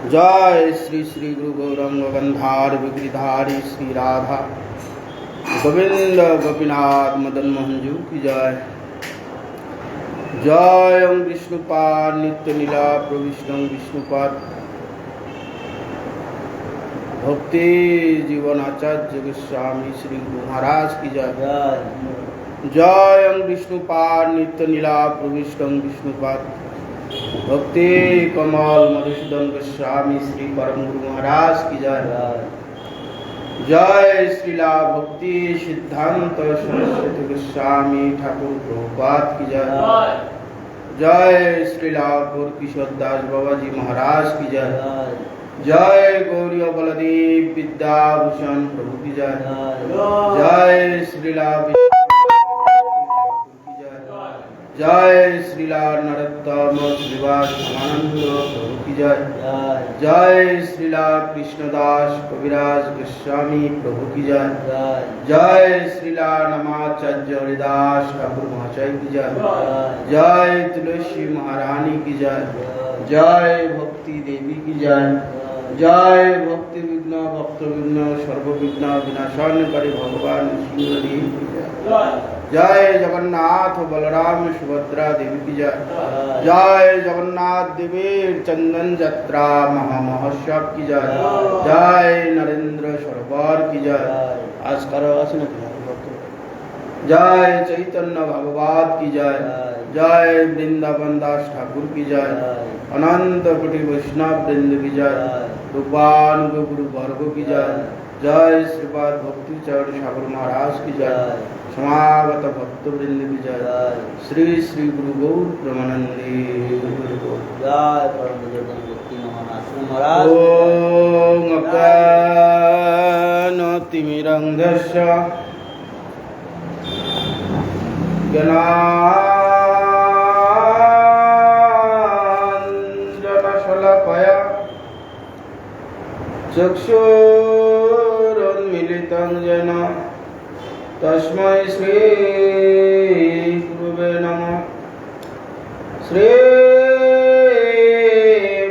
जय श्री श्री गुरु गौरंग गंधार विग्रधारी श्री राधा गोविंद गोपीनाथ मदन मोहन जी की जय। जय ओम विष्णुपाद नित्य लीला प्रविष्णु विष्णुपाद भक्ति जीवन आचार्य गोस्वामी श्री गुरु महाराज की जय। जय ओम विष्णुपाद नित्य लीला प्रविष्णु विष्णुपाद भक्ति कमल मधुसूदन गोस्वामी श्री परम गुरु महाराज की जय। जय श्रीला भक्ति सिद्धांत सरस्वती गोस्वामी ठाकुर प्रभुपाद की जय। जय श्रीला गौर किशोर दास बाबा जी महाराज की जय। जय गौरी बलदेव विद्याभूषण प्रभु की जय। जय श्रीला जय श्रीला नरोत्तम श्रीवास आनंद प्रभु की जय। जय श्रीला कृष्णदास कविराज गोस्वामी प्रभु की जय। जय श्रीला नमाचार्य हरिदास ठाकुर महाशय की जय। जय तुलसी महारानी की जय। जय भक्ति देवी की जय। जय भक्ति विघ्न भक्त विघ्न सर्व विघ्न विनाशानकारी भगवान शिवदेव की जय। जय जगन्नाथ बलराम सुभद्रा देवी की जय। जय जगन्नाथ देवी चंदन जत्रा महामहोत्सव की जय। जय नरेंद्र सरोवर की जय। आज करो जय चैतन्य भगवत की जय। जय वृंदावन दास ठाकुर की जय। अनंत कोटि वैष्णव वृंद की जय। रूपान गुरु वर्ग की जय। जय श्रीपाद भक्ति चरण ठाकुर महाराज की जय। समागत भक्त वृंद की जय। श्री श्री गुरु गौर प्रमानंदी जय परम भक्ति महाराज ओम अज्ञानतिमिरन्धस्य ज्ञानाञ्जनशलाकया चक्षुरुन्मीलितं येन तस्मै श्री गुरुवे नमः। श्री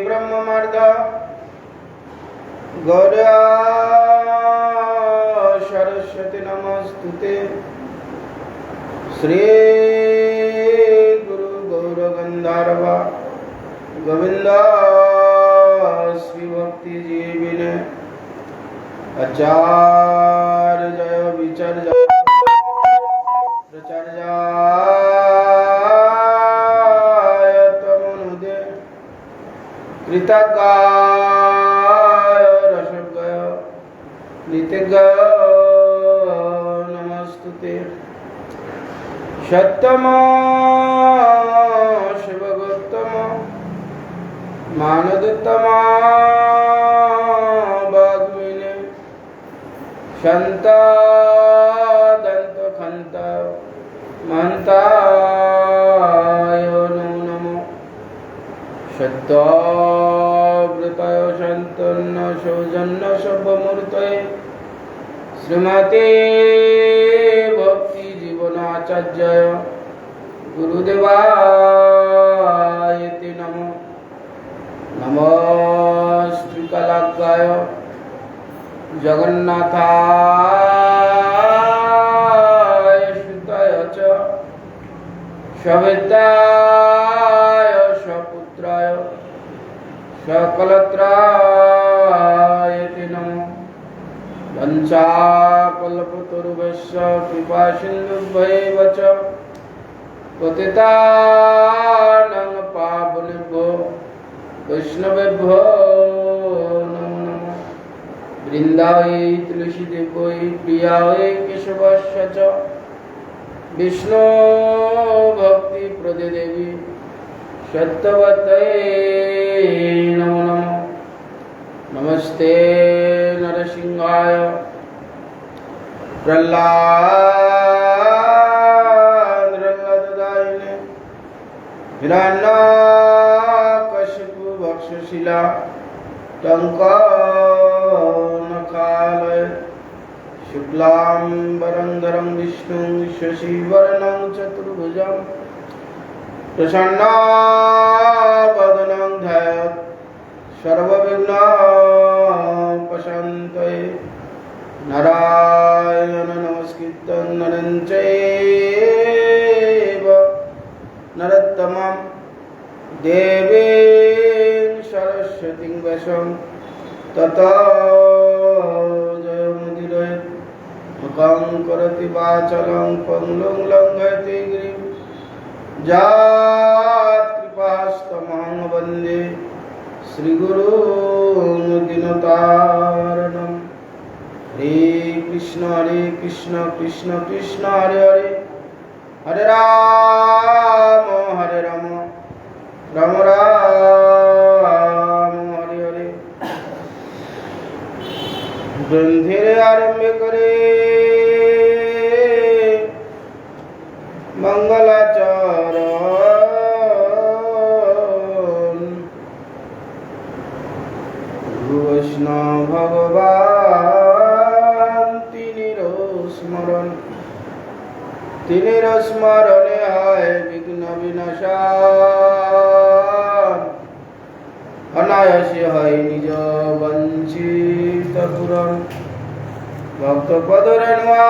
ब्रह्ममर्द गौर्या सरस्वती नमस्तुते। श्री गुरु गौर गंधर्व गोविंद श्री भक्ति जीविने आचार्य जय विचर्य प्रचार्याय तमनुदे कृतज्ञाय रसज्ञाय नित्यज्ञाय नमस्तुते। सत्यम शिवगोत्तम मानदोत्तम वाग्मिने शांता दंत खंत महंताय नमो नमो। सत्याव्रताय शांतन्न सौजन्य सर्वमूर्तये श्रीमते भक्ति जीवनाचार्य गुरुदेवाय नमो। नमस्कृकलाकाय जगन्नाथाय सुताय च सविताय सपुत्राय सकलत्राय नमो। वंशाकल्पतरुभ्यश्च कृपासिन्धुभ्यैव च पतितानां पावनेभ्यो वैष्णवेभ्यो नमो नमः। वृन्दावै तुलसीदेवै प्रियायै केशवस्य च विष्णु भक्ति प्रदे देवी सत्यवत्यै नमो नमः। नमस्ते नरसिंहाय प्रह्लादायिने हिरण्यकशिपु वक्षशिला टङ्कनकालय शुक्लाम्बरधरं विष्णुं शशिवर्णं चतुर्भुजं प्रसन्नावदनं ध्यायेत् सर्वविघ्नोपशान्तये नारायणं नमस्कृत्य नरं चैव नरोत्तमं देवीं सरस्वतीं व्यासं ततो जयमुदीरयेत् मुखं करोति वाचालं पङ्गुं लङ्घयति गिरिं यत्कृपास्तमहं वन्दे श्रीगुरुं दीनतारिणम् हरे कृष्ण कृष्ण कृष्ण हरे हरे हरे राम राम राम हरे हरे ग्रंथेर आरंभे करे मंगलाचरण गुरु वैष्णव भगवान तिनिर स्मरणे है विघ्न विनाशान अनायासे है निज वंचित पुरन भक्त पदरण्वा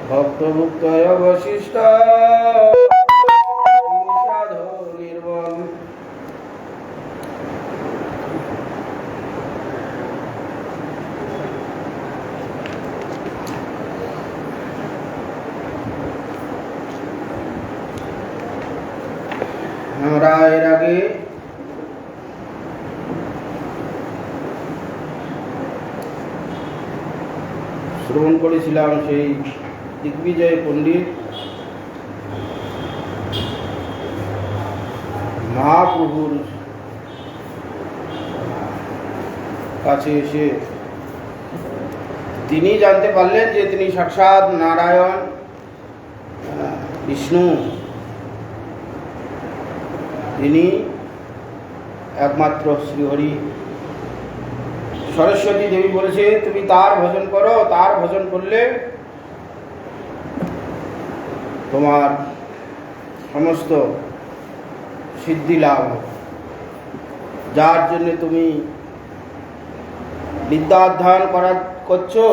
भक्त भुक्त अवशिष्ट साधो निर्बल আমরা এর আগে শ্রবণ করেছিলাম সেই দিগ্বিজয় পণ্ডিত মহাপ্রভুর কাছে এসে তিনি জানতে পারলেন যে তিনি সাক্ষাৎ নারায়ণ বিষ্ণু, তিনি একমাত্র শ্রীহরি। সরস্বতী দেবী বলেছে তুমি তার ভজন করো, তার ভজন করলে তোমার সমস্ত সিদ্ধি লাভ হবে। যার জন্য তুমি বিদ্যা অধ্যয়ন করছো,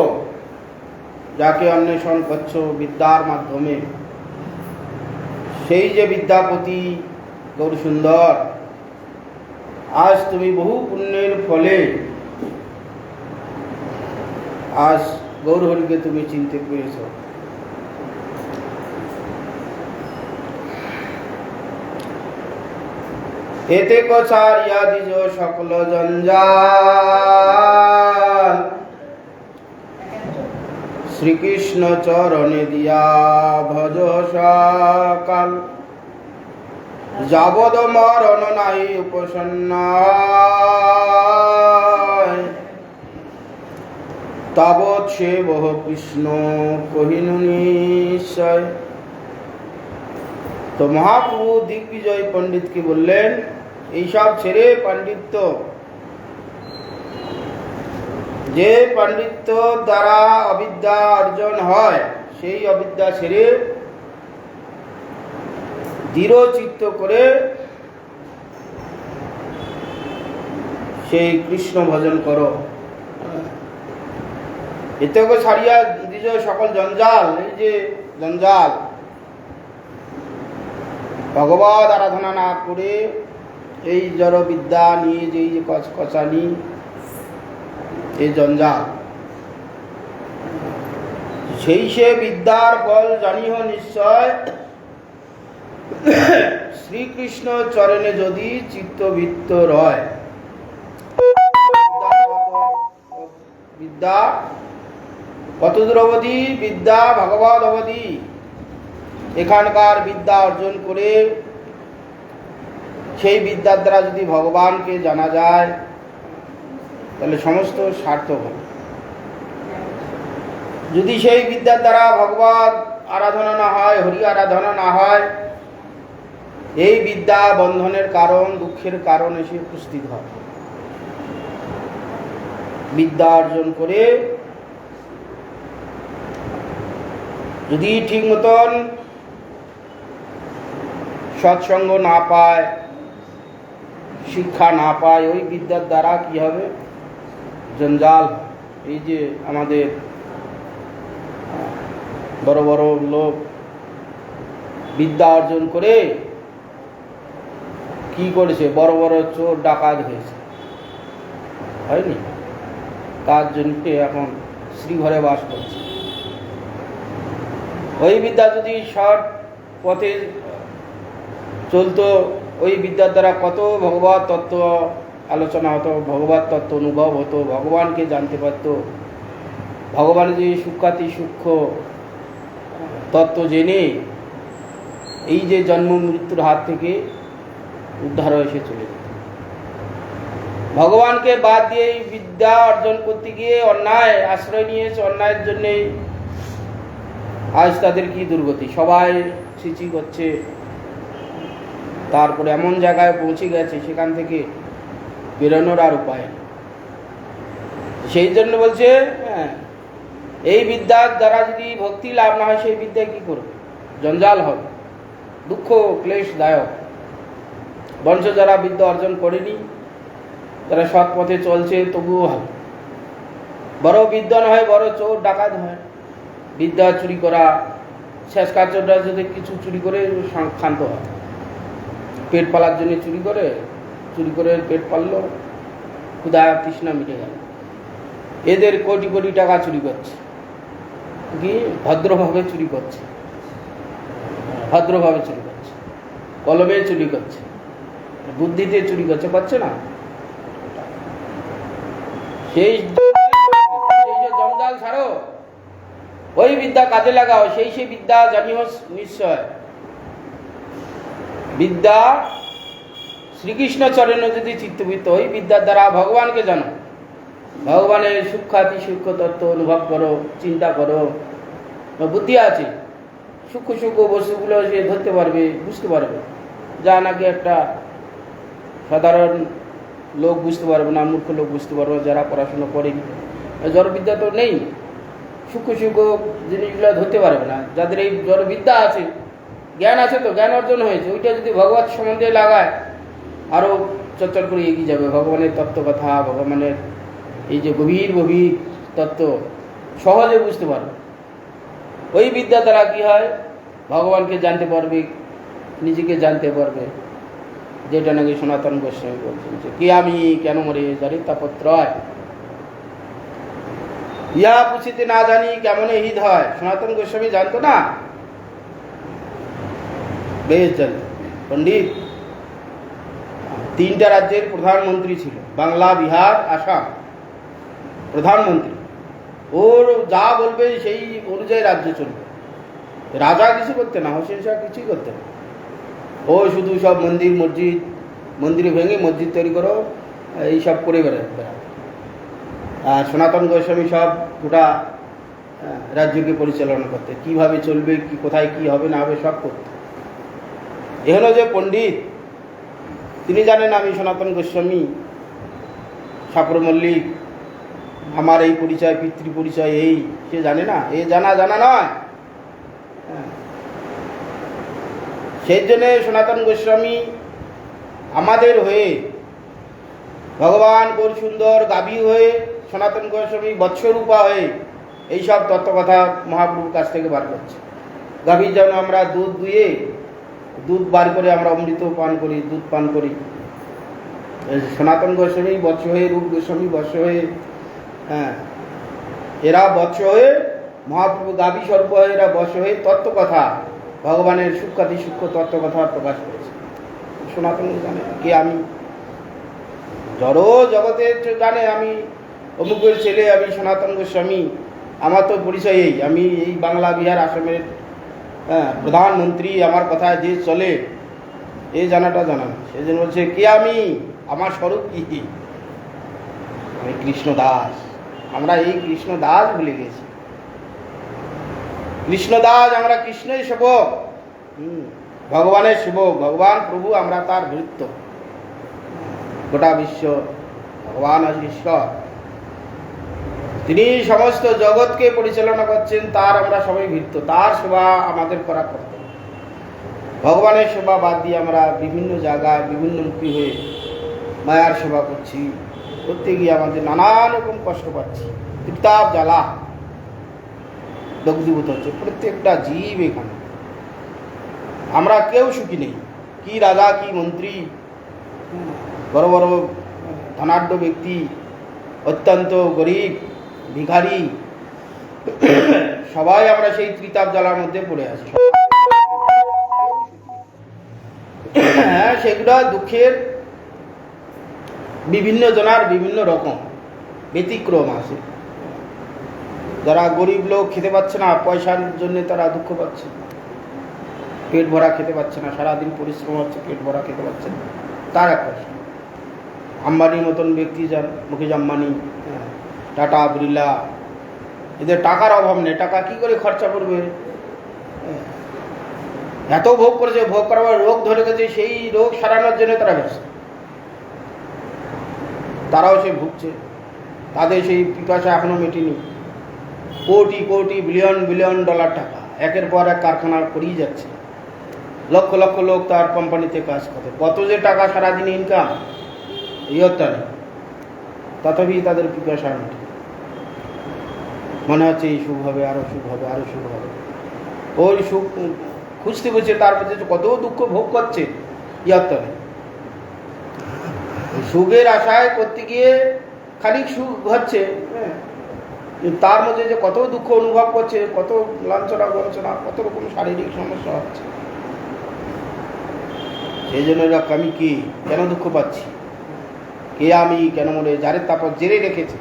যাকে অন্বেষণ করছো বিদ্যার মাধ্যমে, সেই যে বিদ্যাপতি গৌর সুন্দর, আজ তুমি বহু পুণ্যের ফলে আজ গৌরহরিকে তুমি চিনতে পেরেছ। এতে কছারিয়া দিজ সকল জঞ্জাল, শ্রীকৃষ্ণ চরণে দিয়া ভজ সকাল। যাবদ মরণ নাই উপসন্ন, তাবৎ সে বহ কৃষ্ণ কহিনু নিশ্চয়। তো মহাপ্রভু দিগ্বিজয় পণ্ডিতকে বললেন এইসব ছেড়ে পাণ্ডিত্য, যে পাণ্ডিত্য দ্বারা অবিদ্যা অর্জন হয়, সেই অবিদ্যা ছেড়ে দৃঢ় চিত্ত করে সেই কৃষ্ণ ভজন করো। এতেও ছাড়িয়া দিজ সকল জঞ্জাল, এই যে জঞ্জাল, ভগবত আরাধনা না করে এই জড় বিদ্যা নিয়ে যে কচানি, এই জঞ্জাল, সেই সে বিদ্যার ফল জানিহ নিশ্চয়। শ্রীকৃষ্ণ চরণে যদি চিত্তবৃত্ত রয়। বিদ্যা কত দূর অবধি? বিদ্যা ভগবত অবধি। এখানকার বিদ্যা অর্জন করে সেই বিদ্যার দ্বারা যদি ভগবানকে জানা যায় তাহলে সমস্ত সার্থক হবে। যদি সেই বিদ্যার দ্বারা ভগবত আরাধনা না হয়, হরি আরাধনা না হয়, এই বিদ্যা বন্ধনের কারণ, দুঃখের কারণ এসে উপস্থিত হয়। বিদ্যা অর্জন করে যদি ঠিক মতন সৎসঙ্গ না পায়, শিক্ষা না পায়, ওই বিদ্যার দ্বারা কি হবে? জঞ্জাল। এই যে আমাদের বড় বড় লোক বিদ্যা অর্জন করে কি করেছে? বড় বড় চোর ডাকাত হয়েছে, হয়নি? তার জন্য এখন শ্রীঘরে বাস করছে। ওই বিদ্যা যদি সৎ পথে চলতো, ওই বিদ্যার দ্বারা কত ভগবত তত্ত্ব আলোচনা হতো, ভগবত তত্ত্ব অনুভব হতো, ভগবানকে জানতে পারত, ভগবানের যে সূক্ষ্মাতি সূক্ষ্ম তত্ত্ব জেনে এই যে জন্ম মৃত্যুর হাত থেকে উদ্ধার হয়ে এসে চলে যেত। ভগবানকে বাদ দিয়ে এই বিদ্যা অর্জন করতে গিয়ে অন্যায় আশ্রয় নিয়েছে, অন্যায়ের জন্যেই আজ তাদের কি দুর্গতি, সবাই ছিচি করছে। তারপরে এমন জায়গায় পৌঁছে গেছে সেখান থেকে বেরোনোর আর উপায় নেই। সেই জন্য বলছে এই বিদ্যার দ্বারা যদি ভক্তি লাভ না হয়, সেই বিদ্যায় কি করবে? জঞ্জাল হবে, দুঃখ ক্লেশদায়ক। বঞ্চ যারা বিদ্যা অর্জন করেনি, তারা সৎ পথে চলছে, তবুও হবে। বড় বিদ্বান হয়, বড় চোর ডাকাত হয়। বিদ্যা চুরি করা, শেষ কার্যটা যদি কিছু চুরি করে ক্ষান্ত হয়, পেট পালার জন্য চুরি করে পেট পাললো, ক্ষুধা তৃষ্ণা মিটে গেল। এদের কোটি কোটি টাকা চুরি করছে, কি ভদ্রভাবে চুরি করছে, ভদ্রভাবে চুরি করছে, কলমে চুরি করছে, বুদ্ধিতে চুরি করছে না? সেই যে জঞ্জাল ছাড়ো, ওই বিদ্যা কাজে লাগাও। সেই বিদ্যা জানিও নিশ্চয়। বিদ্যা শ্রীকৃষ্ণ চরণে যদি চিত্তবৃত্ত, ওই বিদ্যার দ্বারা ভগবানকে জানো, ভগবানের সূক্ষ্মাতি সূক্ষ্ম তত্ত্ব অনুভব করো, চিন্তা করো। বুদ্ধি আছে, সূক্ষ্ম সূক্ষ্ম বস্তুগুলো সে ধরতে পারবে, বুঝতে পারবে, যা নাকি একটা সাধারণ লোক বুঝতে পারবে না, মূর্খ লোক বুঝতে পারবে, যারা পড়াশুনো করেনি। জড়বিদ্যা তো নেই, সূক্ষ্ম সূক্ষ্ম জিনিসগুলো ধরতে পারবে না। যাদের এই জড়বিদ্যা আছে, জ্ঞান আছে, তো জ্ঞান অর্জন হয়েছে, ওইটা যদি ভগবত সম্বন্ধে লাগায়, আরও চর্চা করে এগিয়ে যাবে। ভগবানের তত্ত্ব কথা, ভগবানের এই যে গভীর গভীর তত্ত্ব সহজে বুঝতে পারবে। ওই বিদ্যা দ্বারা কি হয়? ভগবানকে জানতে পারবে, নিজেকে জানতে পারবে। যেটা নাকি সনাতন গোস্বামী বলছেন যে কি আমি কেন মরে জানি তাপত্রয়, ইয়া পুছিতে না জানি কেমন হিত হয়। সনাতন গোস্বামী জানতো না? বেশ জানতো। পণ্ডিত 3টা রাজ্যের প্রধানমন্ত্রী ছিল, বাংলা, বিহার, আসাম। প্রধানমন্ত্রী, ওর যা বলবে সেই অনুযায়ী রাজ্য চলবে। রাজা কিছু করতে না, হোসেন শাহ কিছুই করতে না। ও শুধু সব মন্দির ভেঙে মসজিদ তৈরি করো, এইসব করে বেড়াবে। আর সনাতন গোস্বামী সব গোটা রাজ্যকে পরিচালনা করতে, কিভাবে চলবে, কি কোথায় কি হবে না হবে সব করতে। এখানে যে পণ্ডিত, তিনি জানেন আমি সনাতন গোস্বামী, সাপর মল্লিক, আমার এই পরিচয়, পিতৃ পরিচয় এই, সে জানে না? এ জানা নয়। সেই জন্যে সনাতন গোস্বামী আমাদের হয়ে, ভগবান গৌর সুন্দর গাভী হয়ে, সনাতন গোস্বামী বৎসরূপা হয়ে এইসব তত্ত্বকথা মহাপ্রভুর কাছ থেকে বার করছে। গাভীর যেন আমরা দুধ দুয়ে, দুধ বার করে আমরা অমৃত পান করি, দুধ পান করি। সনাতন গোস্বামী বৎস হয়ে, রূপ গোস্বামী বৎস হয়ে, এরা বৎস হয়ে, মহাপ্রভু গাভী স্বরূপ হয়ে এরা বৎস হয়ে তত্ত্বকথা, ভগবানের সূক্ষ্মাতি সূক্ষ্ম তত্ত্বকথা প্রকাশ করেছে। সনাতন জানে কে আমি, জড় জগতের জানে আমি অমুকের ছেলে, আমি সনাতন গোস্বামী, আমার তো পরিচয় এই, আমি এই বাংলা, বিহার, আসামের প্রধানমন্ত্রী, আমার কথায় যে চলে, এই জানাটা জানা। সেই জন্য বলছে কে আমি, আমার স্বরূপ কি? আমি কৃষ্ণ দাস। আমরা এই কৃষ্ণ দাস ভুলে গেছি। কৃষ্ণ দাস, আমরা কৃষ্ণের সেবক, ভগবানের সেবক। ভগবান প্রভু, আমরা তার ভৃত্য। গোটা বিশ্ব ভগবান আজ ঈশ্বর, তিনি সমস্ত জগৎকে পরিচালনা করছেন, তার আমরা সবাই ভৃত্য, তার সেবা আমাদের করা কর্তব্য। ভগবানের সেবা বাদ দিয়ে আমরা বিভিন্ন জায়গায় বিভিন্ন মুখী হয়ে মায়ার সেবা করছি, করতে গিয়ে আমাদের নানান রকম কষ্ট পাচ্ছি, তীর্তাপ জ্বালা দগ্ধীভূত হচ্ছে প্রত্যেকটা জীব। এখানে আমরা কেউ সুখী নেই, কি রাজা কি মন্ত্রী, বড় বড় ধনাঢ্য ব্যক্তি, অত্যন্ত গরিব ভিখারি, সবাই আমরা সেই ত্রিতাপ জ্বালার মধ্যে পড়ে আছি। হ্যাঁ, সেগুলো দুঃখের বিভিন্ন জনার বিভিন্ন রকম ব্যতিক্রম আছে। যারা গরিব লোক খেতে পাচ্ছে না, পয়সার জন্য তারা দুঃখ পাচ্ছে, পেট ভরা খেতে পাচ্ছে না, সারাদিন পরিশ্রম হচ্ছে, পেট ভরা খেতে পাচ্ছে না, তার এক প্রশ্ন। আম্বানির মতন ব্যক্তি, যার মুকেশ আম্বানি, টাটা বিড়লা, এদের টাকার অভাব নেই, টাকা কি করে খরচা করবে? এত ভোগ করেছে, ভোগ করার রোগ ধরে গেছে, সেই রোগ সারানোর জন্য তারা ব্যস্ত, তারাও সে ভুগছে, তাদের সেই পিপাসা এখনো মেটেনি। Crore crore billion billion dollar টাকা একের পর এক কারখানা করেই যাচ্ছে, লক্ষ লক্ষ লোক তার কোম্পানিতে কাজ করে, কত যে টাকা সারাদিন ইনকাম ইয়ত্তা নেই, তথাপি তাদের পিপাসা মেটে, মনে হচ্ছে এই সুখ হবে, আরো সুখ হবে, আরো সুখ হবে। ওই সুখ খুঁজতে খুঁজতে তার মধ্যে কত দুঃখ ভোগ করছে, ইয়ত্তা নেই। সুখের আশায় করতে গিয়ে খানিক সুখ হচ্ছে, তার মধ্যে যে কত দুঃখ অনুভব করছে, কত লাঞ্ছনা গঞ্চনা, কত রকম শারীরিক সমস্যা হচ্ছে। সেই জন্য আমি কি, কেন দুঃখ পাচ্ছি, কে আমি, কেন মনে, যারে তারপর জেরে রেখেছে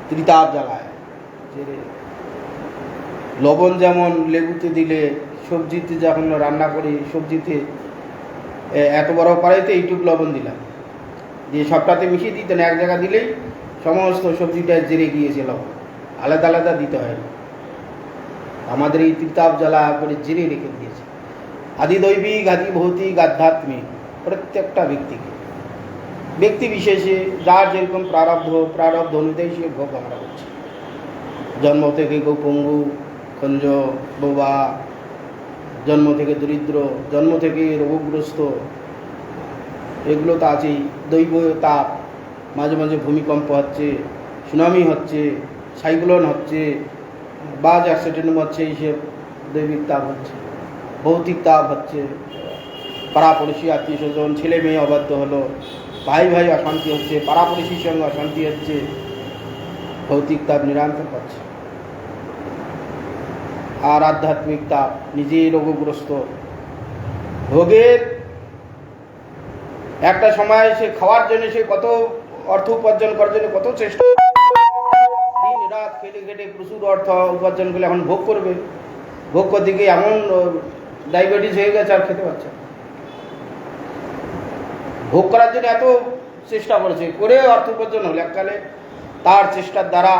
ত্রিতাপ জ্বালায় জেরে। লবণ যেমন লেবুতে দিলে, সবজিতে যখন রান্না করি, সবজিতে এত বড় কড়াইতে এইটুকু লবণ দিলাম, দিয়ে সবটাতে মিশিয়ে দিতেন, এক জায়গা দিলেই সমস্ত সবজিটা জেরে গিয়েছে লবণ, আলাদা আলাদা দিতে হয় না। আমাদের এই ত্রিতাপ জ্বালা করে জেরে রেখে দিয়েছে। আদি দৈবিক, আদি ভৌতিক, আধ্যাত্মিক, প্রত্যেকটা ব্যক্তিকে, ব্যক্তি বিশেষে যার যেরকম প্রারব্ধ অনুযায়ী সে ভোগ আমরা করছি। জন্ম থেকে কেউ পঙ্গু, খঞ্জ, বোবা, জন্ম থেকে দরিদ্র, জন্ম থেকে রোগগ্রস্ত, এগুলো তো আছেই। দৈব তাপ, মাঝে মাঝে ভূমিকম্প হচ্ছে, সুনামি হচ্ছে, সাইক্লোন হচ্ছে, বাস অ্যাক্সিডেন্ট হচ্ছে, এইসব দৈবিক তাপ হচ্ছে। ভৌতিক তাপ হচ্ছে, পাড়াপড়শি, আত্মীয় স্বজন, ছেলে মেয়ে অবাধ্য হলো, ভাই ভাই অশান্তি হচ্ছে, পাড়াপড়শির সঙ্গে অশান্তি হচ্ছে, ভৌতিক তাপ নিরন্তর হচ্ছে। আর আধ্যাত্মিক তাপ, নিজেই রোগগ্রস্ত, ভোগের একটা সময় সে খাওয়ার জন্য সে কত অর্থ উপার্জন করার জন্য কত চেষ্টা, দিন রাত খেটে খেটে প্রচুর অর্থ উপার্জন করলে এখন ভোগ করবে, ভোগ করতে গিয়ে এমন ডায়াবেটিস হয়ে গেছে আর খেতে পারছে। ভোগ করার জন্য এত চেষ্টা করেছে, করে অর্থ উপার্জন হল, এককালে তার চেষ্টার দ্বারা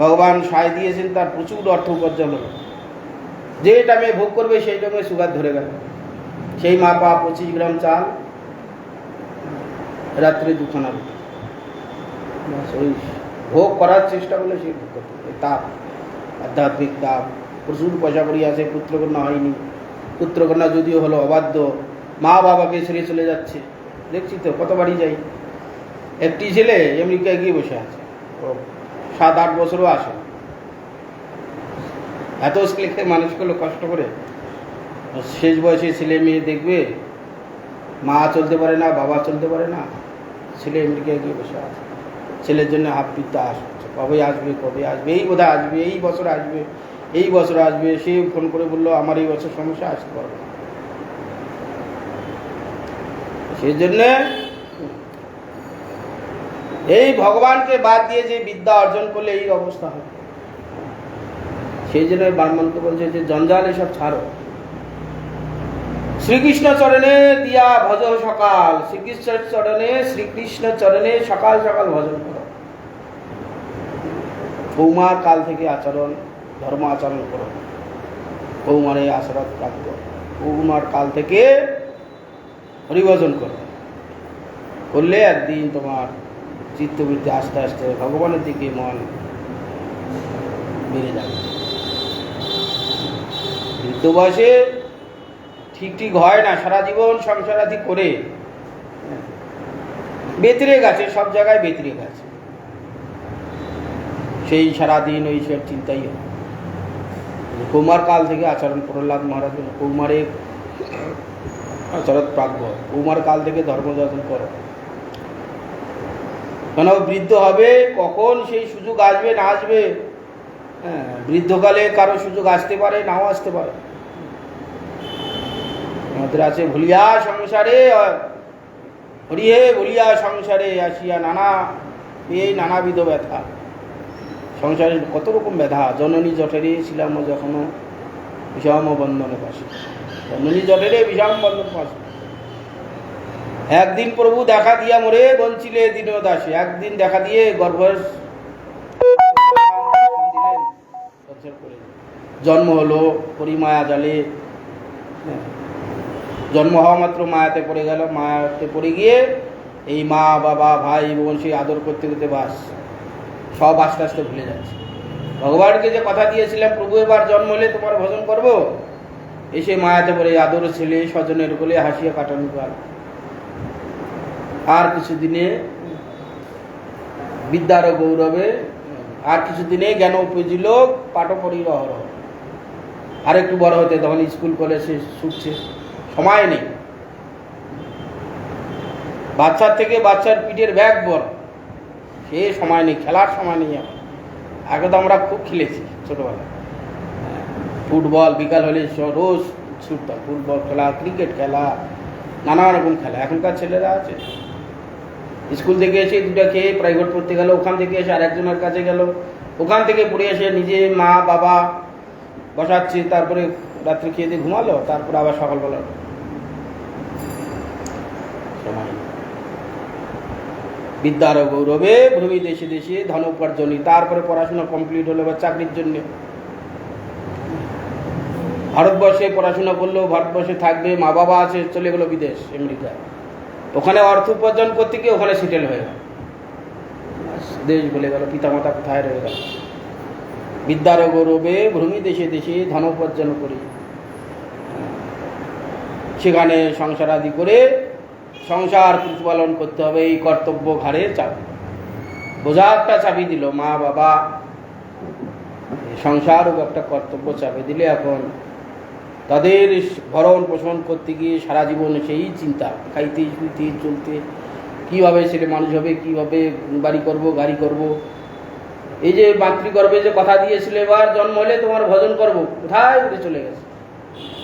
ভগবান সায় দিয়েছেন, তার প্রচুর অর্থ উপার্জন হল। যে টাইমে ভোগ করবে সেই টাইমে সুগার ধরে গেল, সেই মাপা 25 গ্রাম চাল, রাত্রে 2 খানা রুটি। ওই ভোগ করার চেষ্টা করলে সেই ভোগ করতে, তাপ, আধ্যাত্মিক তাপ। প্রচুর পয়সা করি আছে, পুত্রকন্যা হয়নি, পুত্রকন্যা যদিও হলো অবাধ্য, মা বাবাকে ছেড়ে চলে যাচ্ছে, দেখছি তো কত বাড়ি যাই। একটি ছেলে আমেরিকায় গিয়ে বসে আছে, 7-8 বছরও আসে, এত ছেলেকে মানুষ করলো কষ্ট করে, শেষ বয়সে ছেলে মেয়ে দেখবে, মা চলতে পারে না, বাবা চলতে পারে না, ছেলে আমেরিকায় গিয়ে বসে আছে, ছেলের জন্য হাত পিত্তা আসছে, কবে আসবে কবে আসবে, এই বোধহয় আসবে, এই বছর আসবে, এই বছর আসবে। সে ফোন করে বললো আমার এই বছর সমস্যা, আসতে পারবে না। সেই জন্যে এই ভগবানকে বাদ দিয়ে যে বিদ্যা অর্জন করলে এই অবস্থা হয়। সেই জন্য ব্রাহ্মণকে বলছে যে জঞ্জাল এসব ছাড়ো, শ্রীকৃষ্ণ চরণে দিয়া ভজ সকাল, শ্রীকৃষ্ণ চরণে সকাল সকাল ভজন করো। কৌমার কাল থেকে আচরণ, ধর্ম আচরণ করো, কৌমারে আশীর্বাদ প্রাপ্ত, কৌমার কাল থেকে হরিভজন করো, করলে একদিন তোমার চিত্তবৃত্তি আস্তে আস্তে ভগবানের দিকে মন বেড়ে যাবে। বৃদ্ধ বয়সে ঠিক ঠিক হয় না, সারা জীবন সংসারাদি করে বেতরে গেছে, সব জায়গায় বেতরে গেছে, সেই সারাদিন ওই সব চিন্তাই হয়। কৌমার কাল থেকে আচরণ প্রহ্লাদ মহারাজ কৌমারে আচরণ প্রাজ্ঞ, কৌমার কাল থেকে ধর্ম যত্ন করো, কেন বৃদ্ধ হবে কখন সেই সুযোগ আসবে না আসবে। হ্যাঁ, বৃদ্ধকালে কারো সুযোগ আসতে পারে, নাও আসতে পারে। আমাদের আছে ভুলিয়া সংসারে হরিহে ভুলিয়া সংসারে আসিয়া নানা এই নানাবিধ ব্যথা। সংসারে কত রকম ব্যথা, জননী জঠরে ছিলাম যখনও বিষম বন্ধনে পাশে, জননী জঠরে বিষম বন্ধন পাশে। একদিন প্রভু দেখা দিয়া মোরে বঞ্চিলে দিন দাসে, একদিন দেখা দিয়ে গর্ভ জন্ম হলো পরিমায়া জালে। জন্ম হওয়া মাত্র মায়াতে পড়ে গেল, মায়াতে পড়ে গিয়ে এই মা বাবা ভাই বোন সেই আদর করতে করতে বাস সব আস্তে আস্তে ভুলে যাচ্ছে। ভগবানকে যে কথা দিয়েছিলাম প্রভু এবার জন্ম হলে তোমার ভজন করব, এসে মায়াতে পড়ে আদর ছেলে স্বজনের কোলে হাসিয়া কাটানো কাল। আর কিছুদিনে বিদ্যার গৌরবে, আর কিছুদিনে জ্ঞান উপজিল পাঠ পড়ি অহরহ। আর একটু বড় হতে তখন স্কুল কলেজে ছুটছে, সময় নেই। বাচ্চার থেকে বাচ্চার পিঠের ব্যাগ বড়, সে সময় নেই, খেলার সময় নেই। আগে তো আমরা খুব খেলেছি ছোটবেলায়, ফুটবল বিকাল হলে রোজ ছুটতাম, ফুটবল খেলা, ক্রিকেট খেলা, নানা রকম খেলা। এখনকার ছেলেরা আছে স্কুল থেকে এসে দুটা খেয়ে প্রাইভেট পড়তে গেল, ওখান থেকে এসে আরেকজনের কাছে গেল, ওখান থেকে পড়ে এসে নিজে মা বাবা বসাচ্ছে, তারপরে রাত্রে খেয়ে দিয়ে ঘুমালো, তারপরে আবার সকালবেলা সময়। বিদ্যার গৌরবে ভূমি দেশে দেশে ধন উপার্জনী, তারপরে পড়াশোনা কমপ্লিট হলো বা চাকরির জন্য ভারতবর্ষে পড়াশোনা করলো, ভারতবর্ষে থাকবে, মা বাবা আছে, চলে গেলো বিদেশ আমেরিকা, ওখানে অর্থ উপার্জন করতে গিয়ে ওখানে সেটেল হয়ে গেল, দেশ বলে গেল, পিতামাতা কোথায় রয়ে গেল। বিদ্যার গৌরবে ভূমি দেশে দেশে ধন উপার্জন করি, সেখানে সংসার আদি করে সংসার প্রতিপালন করতে হবে, এই কর্তব্য ঘাড়ে চাপি, বোঝা একটা চাপি দিল মা বাবা, সংসারও একটা কর্তব্য চাপে দিলে এখন তাদের ভরণ পোষণ করতে গিয়ে সারা জীবন সেই চিন্তা, খাইতে শুইতে চলতে, কীভাবে ছেলে মানুষ হবে, কীভাবে বাড়ি করব গাড়ি করব। এই যে মাতৃগর্ভে যে কথা দিয়েছিল এবার জন্ম হলে তোমার ভজন করব, কোথায় উঠে চলে গেছে,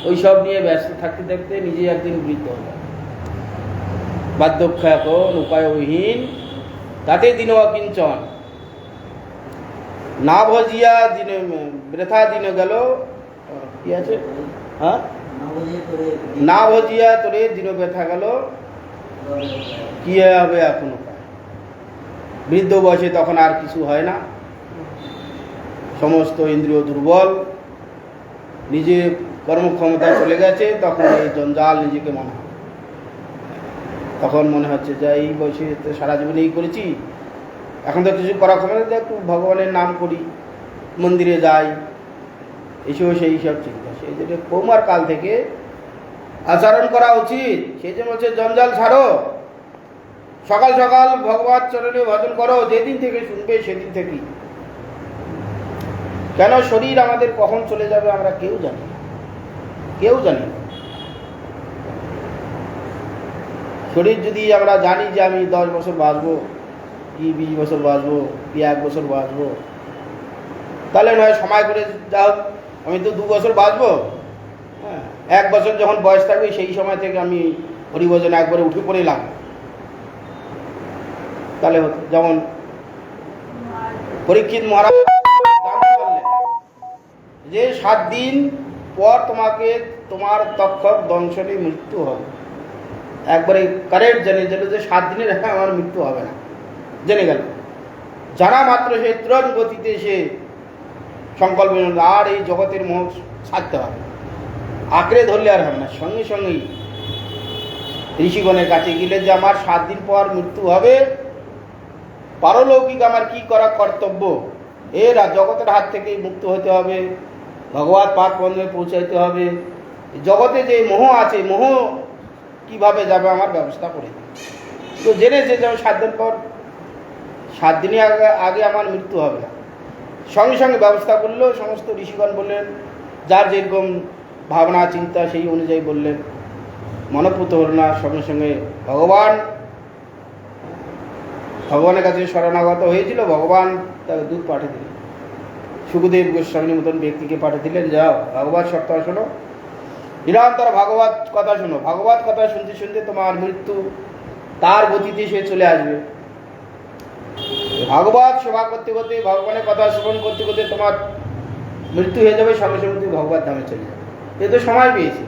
ওই সব নিয়ে ব্যস্ত থাকতে থাকতে নিজে একদিন বৃদ্ধ হল। বার্ধক্য এখন উপায়হীন, তাতে দিন অকিঞ্চন, না ভজিয়া দিনে বৃথা দিনে গেল, কি আছে, হ্যাঁ, না ভজিয়া তোরে দিন ব্যথা গেল, কি হবে এখন উপায়। বৃদ্ধ বয়সে তখন আর কিছু হয় না, সমস্ত ইন্দ্রিয় দুর্বল, নিজে কর্মক্ষমতা চলে গেছে, তখন এই জঞ্জাল নিজেকে মনে হয়, তখন মনে হচ্ছে যে এই বয়সে তো সারা জীবন এই করেছি, এখন তো কিছু করা ক্ষমতা, একটু ভগবানের নাম করি, মন্দিরে যাই, এসেও সেই সব চিন্তা। সেই জন্য কৌমার কাল থেকে আচরণ করা উচিত। সেই জন্য হচ্ছে জঞ্জাল ছাড়ো, সকাল সকাল ভগবান চরণে ভজন করো, যেদিন থেকে শুনবে সেদিন থেকেই। কেন শরীর আমাদের কখন চলে যাবে আমরা কেউ জানি না, কেউ জানি না। শরীর যদি আমরা জানি যে আমি 10 বছর বাঁচবো, কি 20 বছর বাঁচবো, কি 1 বছর বাঁচবো, তাহলে নয় সময় করে যাও, আমি তো 2 বছর বাঁচবো, হ্যাঁ, 1 বছর যখন বয়স থাকবে সেই সময় থেকে আমি হরিভজনে একবারে উঠে পড়লাম, তাহলে হতো। যেমন পরীক্ষিত মহারাজ যে 7 দিন পর তোমাকে তোমার তক্ষক দংশনে মৃত্যু হবে, একবারে কারেক্ট জেনে গেল যে 7 দিনের আমার মৃত্যু হবে না, জেনে গেল। জানা মাত্র সে তুরন্ত গতিতে সে সংকল্প, আর এই জগতের মোহ ছাড়তে হবে, আঁকড়ে ধরলে আর হবে না। সঙ্গে সঙ্গেই ঋষিগণের কাছে গেলে যে আমার 7 দিন পর মৃত্যু হবে, পারলৌকিক আমার কি করা কর্তব্য, এরা জগতের হাত থেকে মুক্ত হতে হবে, ভগবত পাদ পদ্মে পৌঁছাইতে হবে। জগতে যে মোহ আছে, মোহ কিভাবে যাবে আমার ব্যবস্থা করে দিই। তো জেনেছে যেমন 7 দিন পর, 7 দিনের আগে আমার মৃত্যু হবে না। সঙ্গে সঙ্গে ব্যবস্থা করলো। সমস্ত ঋষিগণ বললেন, যার যেরকম ভাবনা চিন্তা সেই অনুযায়ী বললেন। মনপুত হল না, সঙ্গে সঙ্গে ভগবানের কাছে শরণাগত হয়েছিল। ভগবান তাকে দূত পাঠিয়ে দিলেন, সুখদেব গোস্বামীর মতন ব্যক্তিকে পাঠিয়ে দিলেন, যাও ভগবত সত্তা শোনো, নিরন্তর ভগবত কথা শোনো। ভগবত কথা শুনতে শুনতে তোমার মৃত্যু তার গতিতে সে চলে আসবে। ভগবত সেবা করতে করতে, ভগবানের কথা শ্রবণ করতে করতে তোমার মৃত্যু হয়ে যাবে, সঙ্গে সঙ্গে তুমি ভগবত ধামে চলে যাবে। এ তো সময় পেয়েছি,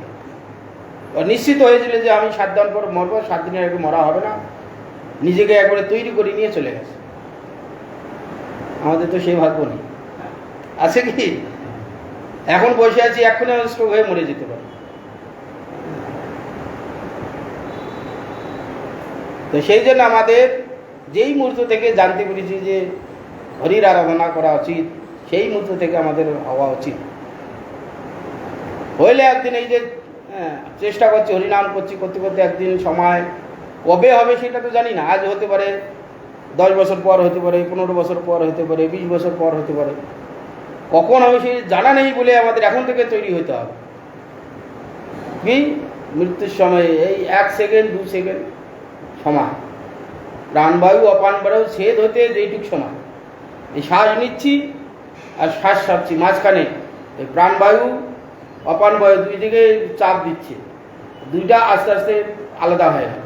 নিশ্চিত হয়েছিল যে আমি 7 দিন পর মরবো, 7 দিনের আগে মরা হবে না। নিজেকে একবারে তৈরি করে নিয়ে চলে গেছে। আমাদের তো সেই ভাগ্য নেই, আছে কি? এখন বসে আছি, এক্ষুনি স্ট্রোক হয়ে মরে যেতে পারে। তো সেই জন্য আমাদের যেই মুহূর্ত থেকে জানতে পেরেছি যে হরির আরাধনা করা উচিত, সেই মুহূর্ত থেকে আমাদের হওয়া উচিত। হইলে একদিন এই যে চেষ্টা করছি, হরিনাম করছি, করতে করতে একদিন সময় কবে হবে সেটা তো জানি না। আজ হতে পারে, 10 বছর পর হতে পারে, 15 বছর পর হতে পারে, 20 বছর পর হতে পারে। কখন হবে সেই জানা নেই বলে আমাদের এখন থেকে তৈরি হতে হবে। কি মৃত্যুর সময় এই 1 সেকেন্ড 2 সেকেন্ড সময়, প্রাণবায়ু অপানবায়ু ছেদ হতে যেইটুক সময়, এই শ্বাস নিচ্ছি আর শ্বাস ছাড়ছি, মাঝখানে এই প্রাণবায়ু অপানবায়ু দুই দিকে চাপ দিচ্ছে, দুইটা আস্তে আস্তে আলাদা হয়ে গেল।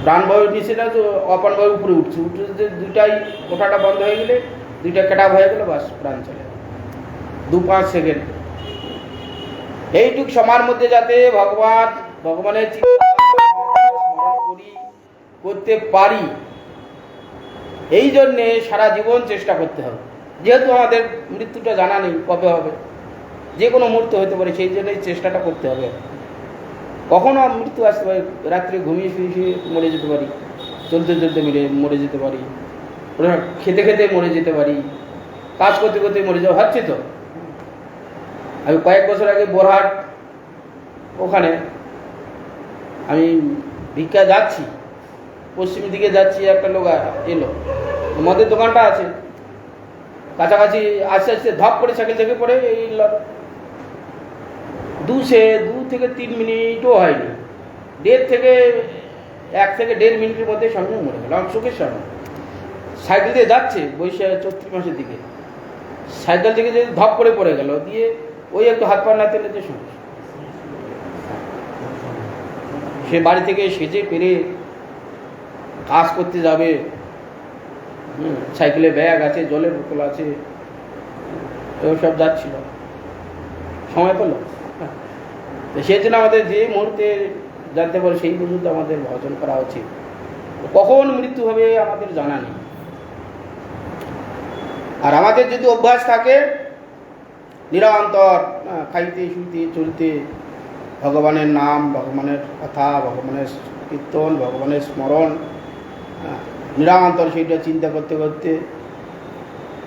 প্রাণবায়ু নিচে না, তো অপানবায়ু উপরে উঠছে, উঠতে দুইটাই ওঠাটা বন্ধ হয়ে গেলে, দুইটা কেটাপ হয়ে গেলে, বাস প্রাণ চলে গেল। 2-5 সেকেন্ড এইটুক সময়ের মধ্যে যাতে ভগবানের চিন্তা করতে পারি, এই জন্যে সারা জীবন চেষ্টা করতে হবে। যেহেতু আমাদের মৃত্যুটা জানা নেই কবে হবে, যে কোনো মুহূর্তে হতে পারে, সেই জন্যই চেষ্টাটা করতে হবে। কখনো মৃত্যু আসতে পারে, রাত্রে ঘুমিয়ে শুয়ে মরে যেতে পারি, চলতে চলতে মরে যেতে পারি, খেতে খেতে মরে যেতে পারি, কাজ করতে করতে মরে যাওয়া হচ্ছে। তো আমি কয়েক বছর আগে বোরহাট ওখানে আমি ভিক্ষা যাচ্ছি, পশ্চিম দিকে যাচ্ছি, একটা লোক এলো, মদের দোকানটা আছে কাছাকাছি, আস্তে আস্তে ধপ করে সাইকেল থেকে পড়ে এই 2 থেকে 3 মিনিটও হয়নি, 1 থেকে 1.5 মিনিটের মধ্যে সঙ্গে মরে গেল আমার চোখের সামনে। সাইকেল দিয়ে যাচ্ছে বৈশাখ চৈত্র মাসের দিকে, সাইকেল থেকে যে ধপ করে পড়ে গেল, দিয়ে ওই একটু হাত পা নাড়তে নাড়তে সমস্যা। সে বাড়ি থেকে সেজে পেরে কাজ করতে যাবে, সাইকেলে ব্যাগ আছে, জলের বোতল আছে, সব যাচ্ছিল, সময় পেল। সেই জন্য আমাদের যে মুহূর্তে জানতে পারে সেই মুহূর্তে আমাদের ভজন করা উচিত। কখন মৃত্যু হবে আমাদের জানা নেই। আর আমাদের যদি অভ্যাস থাকে নিরন্তর খাইতে শুইতে চলতে ভগবানের নাম, ভগবানের কথা, ভগবানের কীর্তন, ভগবানের স্মরণ, নিরন্তর সেইটা চিন্তা করতে করতে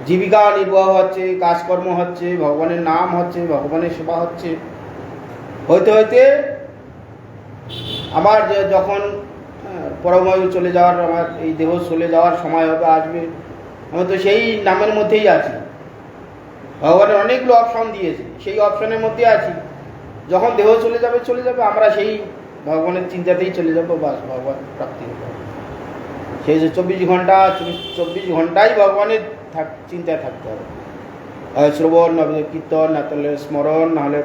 জীবিকা নির্বাহ হচ্ছে, কাজকর্ম হচ্ছে, ভগবানের নাম হচ্ছে, ভগবানের সেবা হচ্ছে, হইতে হইতে আমার যখন পরমায়ু চলে যাওয়ার, আমার এই দেহ চলে যাওয়ার সময় হবে, আসবে, আমি তো সেই নামের মধ্যেই আছি। ভগবানের অনেকগুলো অপশন দিয়েছে, সেই অপশনের মধ্যে আছি। যখন দেহ চলে যাবে, আমরা সেই ভগবানের চিন্তাতেই চলে যাবো, বাস ভগবান প্রাপ্তি হবে। সেই যে 24 ঘন্টাই ভগবানের চিন্তায় থাকতে হবে। শ্রবণ, কীর্তন, না তাহলে স্মরণ, নাহলে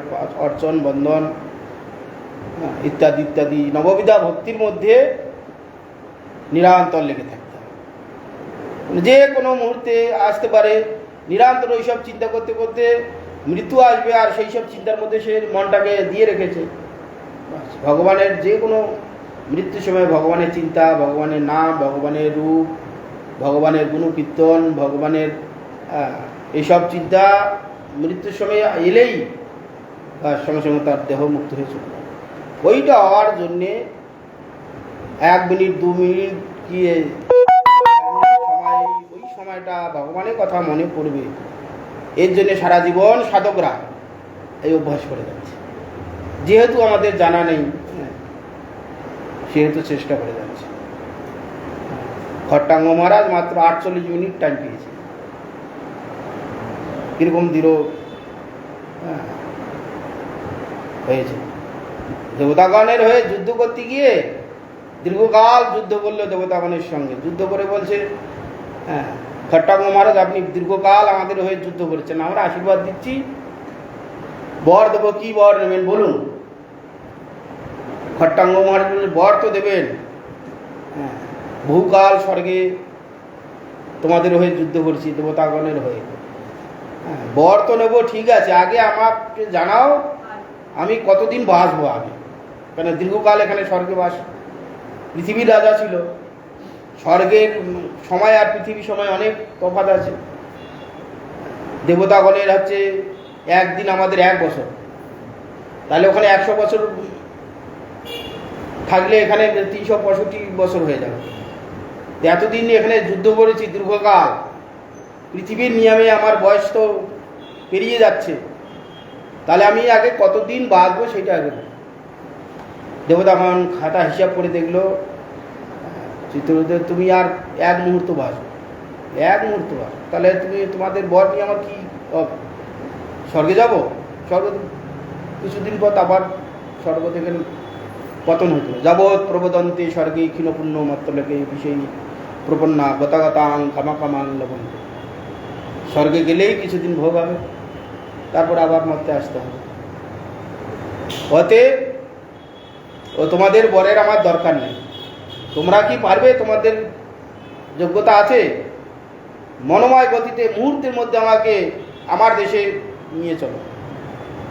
অর্চন, বন্ধন ইত্যাদি ইত্যাদি নববিধা ভক্তির মধ্যে নিরন্তর লেগে থাকতে হবে। যে কোনো মুহূর্তে আসতে পারে, নিরন্তর ওইসব চিন্তা করতে করতে মৃত্যু আসবে, আর সেই সব চিন্তার মধ্যে সে মনটাকে দিয়ে রেখেছে। ভগবানের যে কোনো মৃত্যুর সময় ভগবানের চিন্তা, ভগবানের নাম, ভগবানের রূপ, ভগবানের গুণকীর্তন, ভগবানের এইসব চিন্তা মৃত্যুর সময় এলেই তার সঙ্গে সঙ্গে তার দেহ মুক্ত হয়ে চলে যাবে। ওইটা হওয়ার জন্যে 1 মিনিট 2 মিনিট কি সময়টা ভগবানের কথা মনে পড়বে, এর জন্য সারা জীবন সাধকরা এই অভ্যাস করে যাচ্ছে। যেহেতু আমাদের জানা নেই, সেহেতু চেষ্টা করে যাচ্ছে। খট্টাঙ্গ মহারাজ মাত্র 48 মিনিট টাইম পেয়েছে। কিরকম দৃঢ় হয়েছে। দেবতাগণের হয়ে যুদ্ধ করতে গিয়ে দীর্ঘকাল যুদ্ধ করলো দেবতাগণের সঙ্গে। যুদ্ধ করে বলছে, খট্টাঙ্গ মহারাজ আপনি দীর্ঘকাল আমাদের হয়ে যুদ্ধ করেছেন, আমরা আশীর্বাদ দিচ্ছি, বর দেবো। কি বর নেবেন বলুন? খট্টাঙ্গ মহারাজ বলছে, বর তো দেবেন, বহুকাল স্বর্গে তোমাদের হয়ে যুদ্ধ করছি দেবতাগণের হয়ে, বর তো নেবো, ঠিক আছে, আগে আমাকে জানাও আমি কতদিন বাঁচবো আগে, কেন দীর্ঘকাল এখানে স্বর্গে বাস। পৃথিবীর রাজা ছিল, স্বর্গের সময় আর পৃথিবীর সময় অনেক তফাৎ আছে। দেবতাগণের হচ্ছে একদিন আমাদের 1 বছর, তাহলে ওখানে 100 বছর থাকলে এখানে 365 বছর হয়ে যাবে। এতদিন এখানে যুদ্ধ করেছি দীর্ঘকাল, পৃথিবীর নিয়মে আমার বয়স তো পেরিয়ে যাচ্ছে, তাহলে আমি আগে কতদিন বাঁচবো সেটা আগে। দেবতাগণ খাতা হিসাব করে দেখলো, চিত্রদেব তুমি আর 1 মুহূর্ত বাঁচো, 1 মুহূর্ত বাঁচো, তাহলে তুমি তোমাদের বর নিয়ে আমার কি হবে? স্বর্গে যাব, স্বর্গ কিছুদিন পর আবার স্বর্গ থেকে পতন হতো। যাবৎ প্রবদন্তে স্বর্গে ক্ষীণপূর্ণ মত্তলেকে বিষয়ী প্রপন্না গতাগতাং কামাকামাং লবন্ত। স্বর্গে গেলেই কিছুদিন ভোগ হবে, তারপর আবার মরতে আসতে হবে। অতএব ও তোমাদের বরের আমার দরকার নেই, তোমরা কি পারবে? তোমাদের যোগ্যতা আছে? মনোময় গতিতে মুহূর্তের মধ্যে আমাকে আমার দেশে নিয়ে চলো।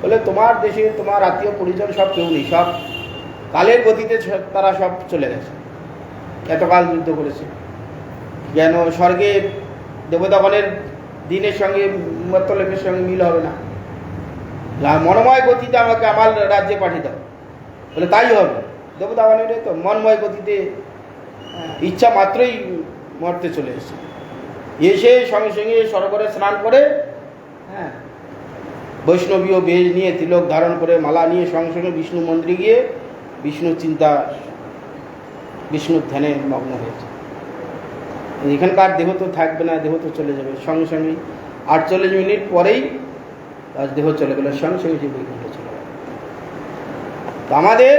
বলে তোমার দেশে তোমার আত্মীয় পরিজন সব কেউ নেই, সব কালের গতিতে তারা সব চলে গেছে, এতকাল যুদ্ধ করেছে। যেন স্বর্গে দেবতাগণের দিনের সঙ্গে মর্তলোকের সঙ্গে মিল হবে না, মনোময় গতিতে আমাকে আমার রাজ্যে পাঠিয়ে দাও। বলে তাই হবে। দেবতাগণের তো মনময় গতিতে ইচ্ছা মাত্রই মরতে চলে এসেছে। এসে সঙ্গে সঙ্গে সরোবরে স্নান করে, বৈষ্ণবীয় বেশ নিয়ে তিলক ধারণ করে মালা নিয়ে সঙ্গে সঙ্গে বিষ্ণু মন্দিরে গিয়ে বিষ্ণুর চিন্তা, বিষ্ণুর ধ্যানে মগ্ন হয়েছে। এখানকার দেহ তো থাকবে না, দেহ তো চলে যাবে সঙ্গে সঙ্গে। 48 মিনিট পরেই তার দেহ চলে গেল, সঙ্গে সঙ্গে যে বৈকুণ্ঠ চলে গেল। তো আমাদের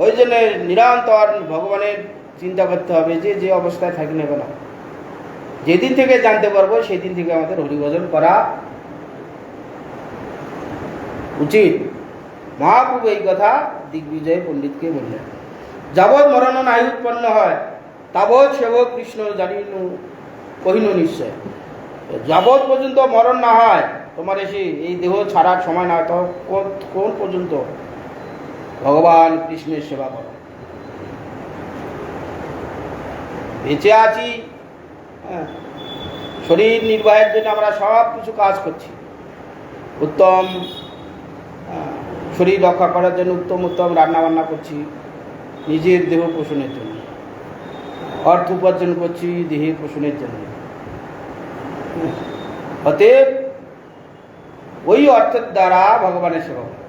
ওই জন্য নিরন্তর ভগবানের চিন্তা করতে হবে, যে যে অবস্থায় থাকি না কেন, যেদিন থেকে জানতে পারবো সেদিন থেকে আমাদের হরিভজন করা উচিত। মহাপ্রভু এই কথা দিগ্বিজয় পণ্ডিতকে বললেন। যাবৎ মরণ নাই উৎপন্ন হয়, তাবৎ সেবক কৃষ্ণ জানিনু কহিনু নিশ্চয়। যাবৎ পর্যন্ত মরণ না হয়, তোমার এসে এই দেহ ছাড়ার সময় না হয়, তো কোন পর্যন্ত ভগবান কৃষ্ণের সেবা করো। বেঁচে আছি, শরীর নির্বাহের জন্য আমরা সব কিছু কাজ করছি, উত্তম শরীর রক্ষা করার জন্য উত্তম উত্তম রান্নাবান্না করছি, নিজের দেহ পোষণের জন্য, অর্থ উপার্জন করছি দেহের পোষণের জন্য। অতএব ওই অর্থের দ্বারা ভগবানের সেবা করো।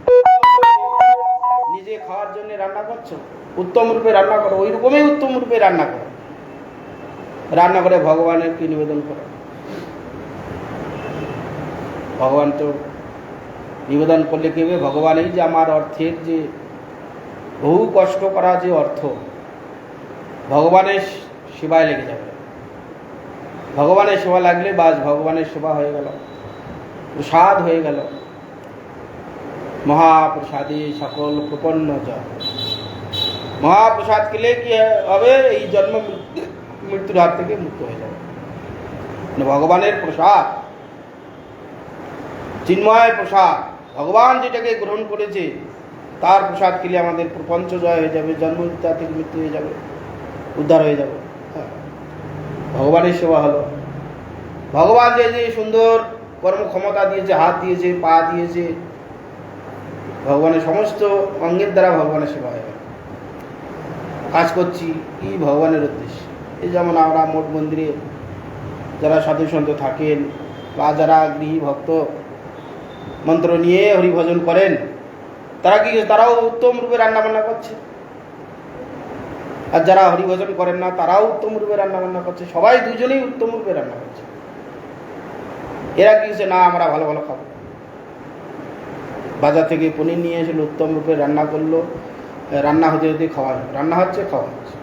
নিজে খাওয়ার জন্য রান্না করছো, উত্তম রূপে রান্না করো, ওই রকমই উত্তম রূপে রান্না করো, রান্না করে ভগবানের কি নিবেদন করো। ভগবান তো নিবেদন করলে কি হবে? ভগবান এই যে আমার অর্থের যে বহু কষ্ট করা যে অর্থ, ভগবানের সেবায় লেগে যাবে। ভগবানের সেবা লাগলে বাস ভগবানের সেবা হয়ে গেল, প্রসাদ হয়ে গেল। মহাপ্রসাদে সকল প্রপন্ন জয়। মহাপ্রসাদ খেলে কি হবে? এই জন্ম মৃত্যুর হাত থেকে মুক্ত হয়ে যাবে। ভগবানের প্রসাদ, চিন্ময় প্রসাদ, ভগবান যেটাকে গ্রহণ করেছে তার প্রসাদ খেলে আমাদের প্রপঞ্চ জয় হয়ে যাবে, জন্ম মৃত্যু থেকে মৃত্যু হয়ে যাবে, উদ্ধার হয়ে যাবে। ভগবানের সেবা হলো। ভগবান যে যে সুন্দর কর্মক্ষমতা দিয়েছে, হাত দিয়েছে, পা দিয়েছে, ভগবানের সমস্ত অঙ্গের দ্বারা ভগবানের সেবা হয়ে গেল। কাজ করছি কি ভগবানের উদ্দেশ্যে। এই যেমন আমরা মঠ মন্দিরে যারা সাধু সন্ত থাকেন বা যারা গৃহী ভক্ত মন্ত্র নিয়ে হরিভজন করেন, তারাও উত্তম রূপে রান্নাবান্না করছে। আর যারা হরিভজন করেন না তারাও উত্তম রূপে রান্নাবান্না করছে, সবাই দুজনেই উত্তম রূপে রান্না করছে। এরা কি না আমরা ভালো ভালো খাবো, বাজার থেকে পনির নিয়ে এসে উত্তম রূপে রান্না করলো, রান্না হতে হতে খাওয়া, রান্না হচ্ছে খাওয়া হচ্ছে,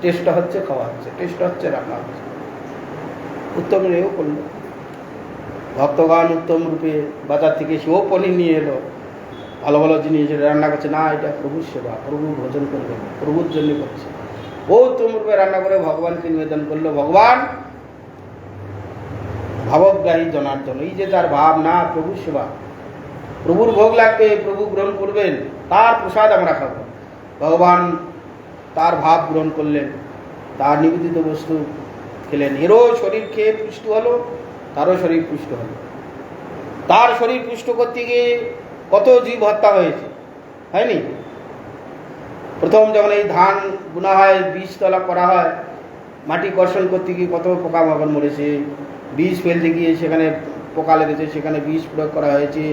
টেস্টটা হচ্ছে খাওয়া হচ্ছে, টেস্ট হচ্ছে রান্না হচ্ছে, উত্তম এও করলো। ভক্তগণ উত্তম রূপে বাজার থেকে সেও পনির নিয়ে এলো, ভালো ভালো জিনিস রান্না করছে, না এটা প্রভুর সেবা, প্রভু ভোজন করবে, প্রভুর জন্য করছে। ও উত্তম রূপে রান্না করে ভগবানকে নিবেদন করলো। ভগবান ভাবগ্রাহী জনার্দন, এই যে তার ভাব, না প্রভুর সেবা, প্রভুর ভোগ লাগবে, প্রভু গ্রহণ করবেন, তার প্রসাদ আমরা খাবো। ভগবান তার ভাব গ্রহণ করলেন, তার নিবেদিত বস্তু খেলেন, এরও শরীর খেয়ে পুষ্ট হলো, তারও শরীর পুষ্ট হলো। তার শরীর পুষ্ট করতে গিয়ে কত জীব হত্যা হয়েছে, হয়নি? প্রথম যখন এই ধান বোনা হয়, বীজতলা করা হয়, মাটি কর্ষণ করতে গিয়ে কত পোকামাকড় মরেছে, বীজ ফেলতে গিয়ে সেখানে পোকা লেগেছে, সেখানে বীজ প্রয়োগ করা হয়েছে।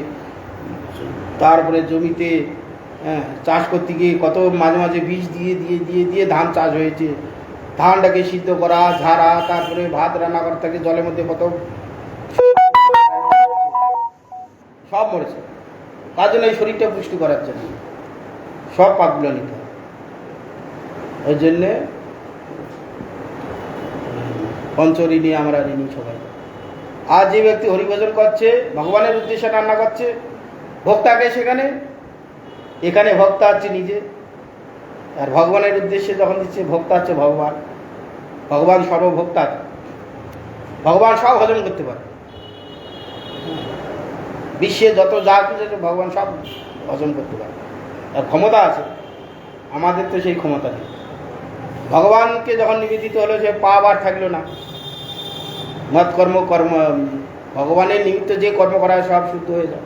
তারপরে জমিতে চাষ করতে গিয়ে কত মাঝে মাঝে বীজ দিয়ে দিয়ে দিয়ে দিয়ে ধান চাষ হয়েছে। ধানটাকে সিদ্ধ করা, ঝাড়া, তারপরে ভাত রান্না করা থাকে জলের মধ্যে, কত সব মরেছে। তার জন্য এই শরীরটা পুষ্টি করার জন্য সব পাপগুলো নিতে হয়। ওই জন্যে পঞ্চঋণী আমরা ঋণী সবাই। আর যে ব্যক্তি হরিভজন করছে, ভগবানের উদ্দেশ্যে রান্না করছে, ভোক্তাকে সেখানে, এখানে ভক্তা হচ্ছে নিজে, আর ভগবানের উদ্দেশ্যে যখন দিচ্ছে ভক্তা হচ্ছে ভগবান। ভগবান সর্বভোক্তা, ভগবান সব হজম করতে পারে। বিশ্বে যত যা কিছু আছে ভগবান সব হজম করতে পারে, আর ক্ষমতা আছে। আমাদের তো সেই ক্ষমতা নেই। ভগবানকে যখন নিবেদিত হলো, সে পাপ আর থাকলো না। মৎকর্ম কর্ম, ভগবানের নিমিত্ত যে কর্ম করা হয় সব শুদ্ধ হয়ে যায়।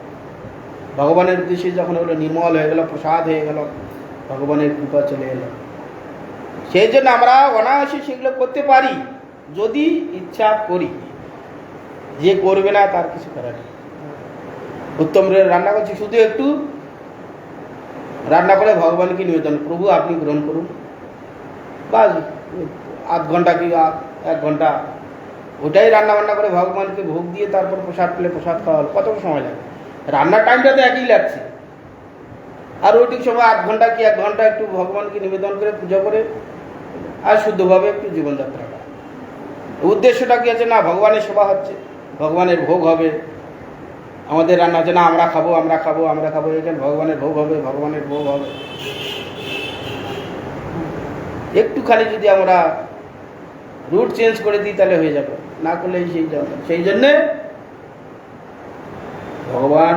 ভগবানের উদ্দেশ্যে যখন হলো, নির্মল হয়ে গেল, প্রসাদ হয়ে গেল, ভগবানের কৃপা চলে এলো। সেই জন্য আমরা অনায়াসে সেগুলো করতে পারি যদি ইচ্ছা করি। যে করবে না তার কিছু করার নেই। উত্তম রান্না করছি, শুধু একটু রান্না করে ভগবানকে নিবেদন, প্রভু আপনি গ্রহণ করুন, বাস আধ ঘন্টা কি 1 ঘন্টা ওটাই রান্না বান্না করে ভগবানকে ভোগ দিয়ে তারপর প্রসাদ পেলে প্রসাদ খাওয়া হলো। কত সময় লাগে? রান্নার টাইমটা তো একই লাগছে, আর ওইটির সময় 8 ঘন্টা কি 1 ঘন্টা একটু ভগবানকে নিবেদন করে পুজো করে আর শুদ্ধভাবে একটু জীবনযাত্রা করা। উদ্দেশ্যটা কি আছে? না ভগবানের সেবা হচ্ছে, ভগবানের ভোগ হবে। আমাদের রান্না হচ্ছে না আমরা খাবো আমরা খাবো আমরা খাবো, এখানে ভগবানের ভোগ হবে, ভগবানের ভোগ হবে। একটুখানি যদি আমরা রুট চেঞ্জ করে দিই তাহলে হয়ে যাবে, না করলে সেই জন্যে ভগবান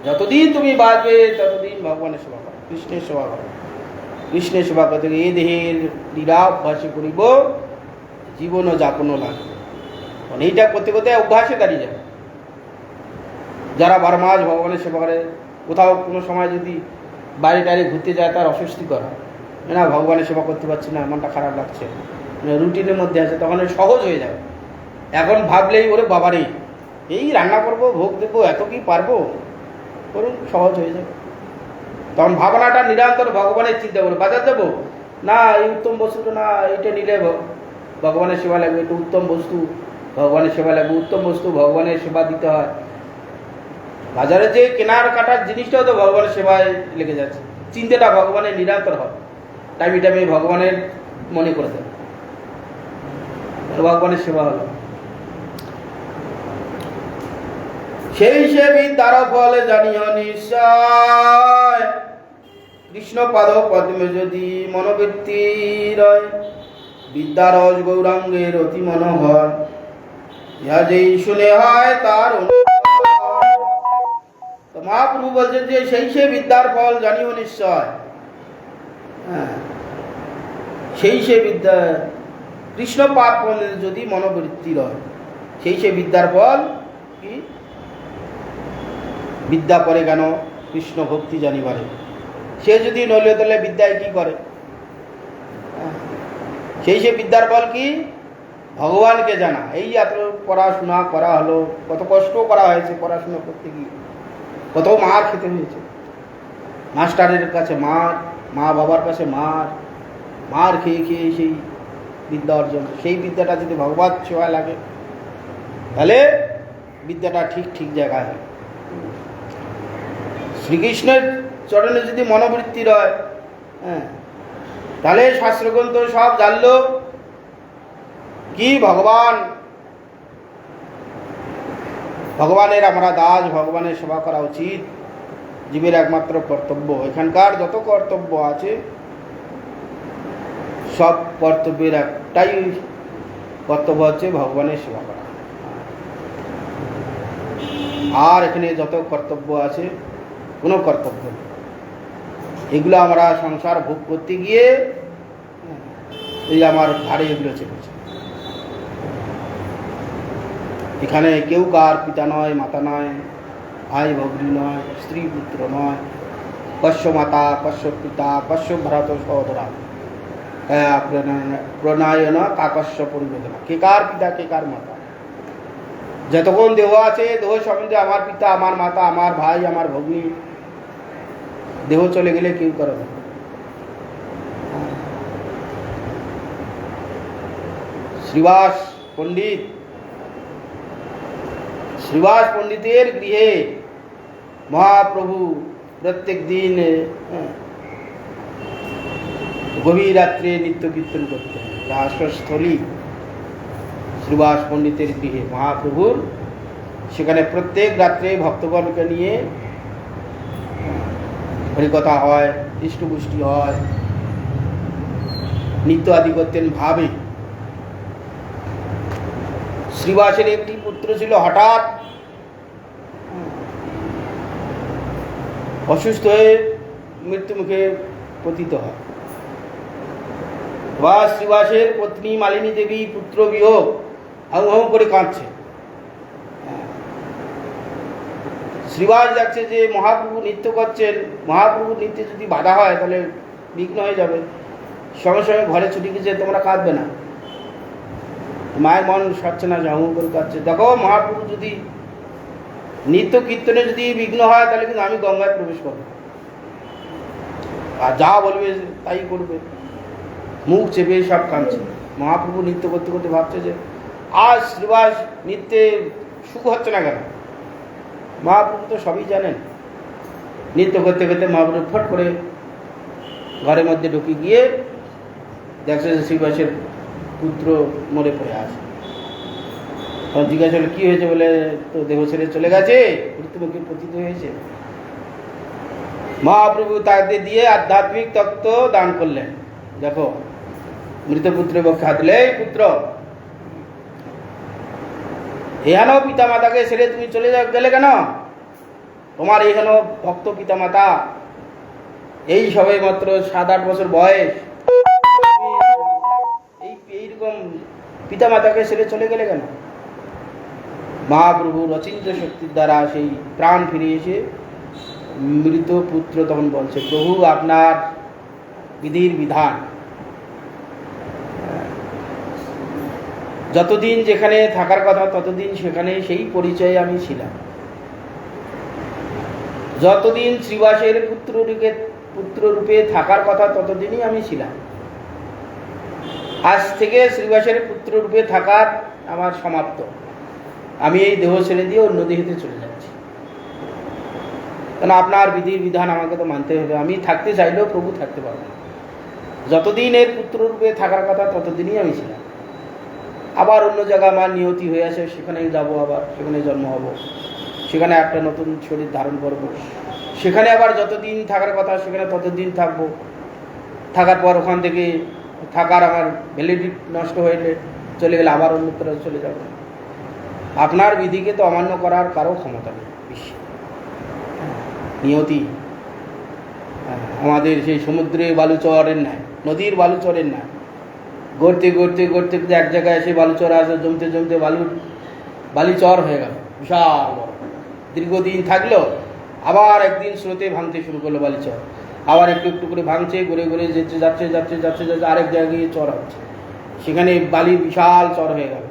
যতদিন তুমি বাঁচবে ততদিন ভগবানের সেবা করো, কৃষ্ণের সেবা করো। কৃষ্ণের সেবা করতে গিয়ে এই দেহের লীলা অভ্যাসে করিব, জীবন ও যাপনও লাগবে। মানে এইটা করতে করতে অভ্যাসে দাঁড়িয়ে যাবে। যারা 12 মাস ভগবানের সেবা করে, কোথাও কোনো সময় যদি বাইরে টাইরে ঘুরতে যায়, তার অস্বস্তি করা, না ভগবানের সেবা করতে পারছি না, মনটা খারাপ লাগছে, রুটিনের মধ্যে আছে, তখন সহজ হয়ে যাবে। এখন ভাবলেই ওরে বাবারে এই রান্না করবো, ভোগ দেবো, এত কি পারবো, করুন, সহজ হয়ে যাবে। তখন ভাবনাটা নিরন্তর ভগবানের চিন্তা করবো। বাজার যাবো, না এই উত্তম বস্তুটা, না এইটা নিলে ভগবানের সেবা লাগবে, এটা উত্তম বস্তু, ভগবানের সেবা লাগবে, উত্তম বস্তু ভগবানের সেবা দিতে হয়। বাজারে যে কেনার কাটার জিনিসটাও তো ভগবানের সেবায় লেগে যাচ্ছে। চিন্তাটা ভগবানের নিরন্তর হয়, টাইমে টাইমে ভগবানের মনে করে দেয়, ভগবানের সেবা হলো। সেই সে বিদ্যার ফলে জানিও নিশ্চয়, কৃষ্ণ পাদ পদ্মে যদি মনোবৃত্তি রয়, বিদ্যারস গৌরাঙ্গের অতি মনোহর, ইহা যেই শুনে হয় তার। তো মহাপ্রভু বলছেন যে সেই সে বিদ্যার ফল জানিও নিশ্চয়। সেই সে বিদ্যা, কৃষ্ণ পাদ ফলে যদি মনোবৃত্তি রয়, সেই সে বিদ্যার ফল কি? বিদ্যা পরে কেন? কৃষ্ণ ভক্তি জানিবারে। সে যদি নইলে তাহলে বিদ্যায় কি করে? সেই সে বিদ্যার ফল কি? ভগবানকে জানা, এই এত পড়াশোনা করা হলো, কত কষ্ট করা হয়েছে পড়াশোনা করতে গিয়ে, কত মার খেতে হয়েছে, মাস্টারের কাছে মার, মা বাবার কাছে মার, মার খেয়ে খেয়ে সেই বিদ্যা অর্জন, সেই বিদ্যাটা যদি ভগবত সেবায় লাগে তাহলে বিদ্যাটা ঠিক ঠিক জায়গায় হয়। শ্রীকৃষ্ণের চরণে যদি মনোবৃত্তি রয়, হ্যাঁ, তাহলে শাস্ত্রগ্রন্থ সব জানলো কি ভগবানের আমরা দাস, ভগবানের সেবা করা উচিত, জীবের একমাত্র কর্তব্য। এখানকার যত কর্তব্য আছে সব কর্তব্যের একটাই কর্তব্য হচ্ছে ভগবানের সেবা করা। আর এখানে যত কর্তব্য আছে কোনো কর্তব্য নেই। এগুলো আমরা সংসার ভোগ করতে গিয়ে এই আমার ঘাড়ে এগুলো চেপেছে। এখানে কেউ কার পিতা নয়, মাতা নয়, ভাই ভগ্নী নয়, স্ত্রী পুত্র নয়, কশ্য মাতা, কশ্য পিতা, কশ্য ভ্রাত সহোদরা, প্রণায়ন কাকস্য পরিবেদনা। কে কার পিতা, কে কার মাতা, যতক্ষণ দেহ আছে দেহ সম্বন্ধে আমার পিতা, আমার মাতা, আমার ভাই, আমার ভগ্নী, দেহ চলে গেলে কেউ করে না। শ্রীবাস পণ্ডিতের গৃহে মহাপ্রভু প্রত্যেক দিন গভীর রাত্রে নিত্য কীর্তন করতেন। আশ্রয়স্থলী শ্রীবাস পণ্ডিতের গৃহে মহাপ্রভুর, সেখানে প্রত্যেক রাত্রে ভক্তগণকে নিয়ে হরিকথা হয়, ইষ্টপুষ্টি হয়, নিত্য আদি করতেন ভাবে। শ্রীবাসের একটি পুত্র ছিল, হঠাৎ অসুস্থ হয়ে মৃত্যুমুখে পতিত হয়। বা শ্রীবাসের পত্নী মালিনী দেবী পুত্র বিয়োগ হাউ হাউ করে কাঁদছে। শ্রীবাস দেখছে যে মহাপ্রভু নৃত্য করছেন, মহাপ্রভু নৃত্যে যদি বাধা হয় তাহলে বিঘ্ন হয়ে যাবে। সঙ্গে সঙ্গে ঘরে ছুটি গেছে, তোমরা কাঁদবে না। মায়ের মন সচ্ছে না, হাউ হাউ করে কাঁদছে। দেখো মহাপ্রভু যদি নিত্য কীর্তনে যদি বিঘ্ন হয় তাহলে কিন্তু আমি গঙ্গায় প্রবেশ করবো, আর যা বলবে তাই করবে। মুখ চেপে সব কাঁদছে। মহাপ্রভু নৃত্য করতে করতে ভাবছে যে আজ শ্রীবাস নৃত্যে সুখ হচ্ছে না কেন। মহাপ্রভু তো সবই জানেন। নৃত্য করতে করতে মহাপ্রভু ফট করে ঘরের মধ্যে ঢুকে গিয়ে দেখছে যে শ্রীবাসের পুত্র মরে পড়ে আছে। তখন জিজ্ঞাসা হলো কী হয়েছে, বলে তো দেহ ছেড়ে চলে গেছে, মৃত্যুমুখে পতিত হয়েছে। মহাপ্রভু তাদের দিয়ে আধ্যাত্মিক তত্ত্ব দান করলেন। দেখো মৃত পুত্রের পক্ষে হাত দিলে, এই পুত্র, এহেন পিতা মাতাকে ছেড়ে তুমি চলে গেলে কেন? তোমার এহেন ভক্ত পিতা মাতা, এই সবে মাত্র 7-8 বছর বয়স, এইরকম পিতা মাতাকে ছেড়ে চলে গেলে কেন? মহাপ্রভুর অচিন্ত শক্তির দ্বারা সেই প্রাণ ফিরে এসে মৃত পুত্র তখন বলছে, প্রভু আপনার বিধির বিধান, যতদিন যেখানে থাকার কথা ততদিন সেখানে সেই পরিচয়ে আমি ছিলাম। যতদিন শ্রীবাসের পুত্ররূপে থাকার কথা ততদিনই আমি ছিলাম। আজ থেকে শ্রীবাসের পুত্ররূপে থাকার আমার সমাপ্ত। আমি এই দেহ ছেড়ে দিয়ে অন্য দেহেতে চলে যাচ্ছি। কারণ আপনার বিধির বিধান আমাকে তো মানতে হবে। আমি থাকতে চাইলেও প্রভু থাকতে পারবো না। যতদিন এর পুত্ররূপে থাকার কথা ততদিনই আমি ছিলাম। আবার অন্য জায়গায় আমার নিয়তি হয়ে আছে, সেখানে যাব, আবার সেখানে জন্ম হব, সেখানে একটা নতুন শরীর ধারণ করব, সেখানে আবার যতদিন থাকার কথা সেখানে ততদিন থাকবো। থাকার পর ওখান থেকে থাকার আমার ভ্যালিডিটি নষ্ট হয়ে চলে গেলে আবার অন্যত্র চলে যাব। আপনার বিধিকে তো অমান্য করার কারো ক্ষমতা নেই বিশ্বে। নিয়তি আমাদের সেই সমুদ্রে বালুচরের ন্যায়, নদীর বালুচরের ন্যায়, গড়তে গড়তে গড়তে এক জায়গায় এসে বালুচর আসে, জমতে জমতে বালিচর হয়ে গেল, বিশাল বড়। দীর্ঘদিন থাকলো, আবার একদিন স্রোতে ভাঙতে শুরু করলো বালিচর, আবার একটু একটু করে ভাঙছে, ঘুরে ঘুরে যেতে যাচ্ছে যাচ্ছে যাচ্ছে যাচ্ছে, আরেক জায়গায় চর হচ্ছে। সেখানে বালি বিশাল চর হয়ে গেল।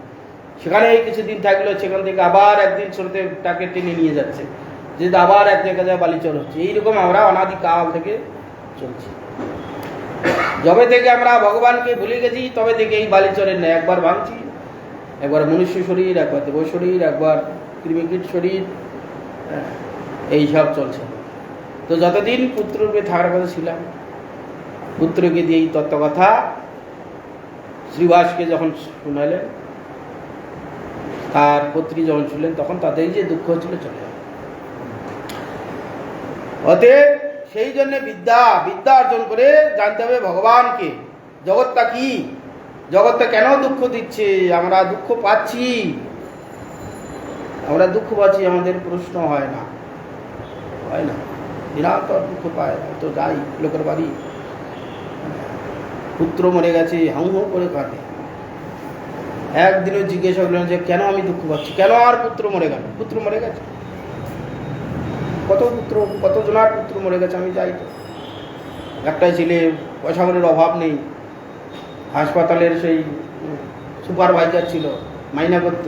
সেখানেই কিছুদিন থাকলো, সেখান থেকে আবার একদিন স্রোতে তাকে টেনে নিয়ে যাচ্ছে, যে আবার এক জায়গায় বালি চর হচ্ছে। এইরকম আমরা অনাদিকাল থেকে চলছি। যবে থেকে আমরা ভগবানকে ভুলে গেছি তবে থেকে এই বালিচরের নেই, একবার ভাঙছি, একবার মনুষ্য শরীর, একবার দেব শরীর, একবার কৃমিকীট শরীর, এইসব চলছে। তো যতদিন পুত্ররূপে থাকার কথা ছিলাম, পুত্রকে দিয়ে এই তত্ত্বকথা শ্রীবাসকে যখন শুনালেন, তার পত্রী যখন শুনলেন, তখন তাদের যে দুঃখ হচ্ছিল চলে গেল। অতএব সেই জন্য বিদ্যা অর্জন করে জানতে হবে ভগবানকে, জগৎটা কি, জগৎটা কেন দুঃখ দিচ্ছে, আমরা দুঃখ পাচ্ছি, আমাদের প্রশ্ন হয় না নিরন্তর দুঃখ পায়। তো যাই লোকের বাড়ি, পুত্র মরে গেছে, হাউ হাউ করে কাঁদে। একদিনও জিজ্ঞাসা করলেন যে কেন আমি দুঃখ পাচ্ছি, কেন আর পুত্র মরে গেল? পুত্র মরে গেছে, কত জনার পুত্র মরে গেছে, আমি যাই তো। একটাই ছেলে, পয়সা কড়ির অভাব নেই, হাসপাতালের সেই সুপারভাইজার ছিল, মাইনা করত,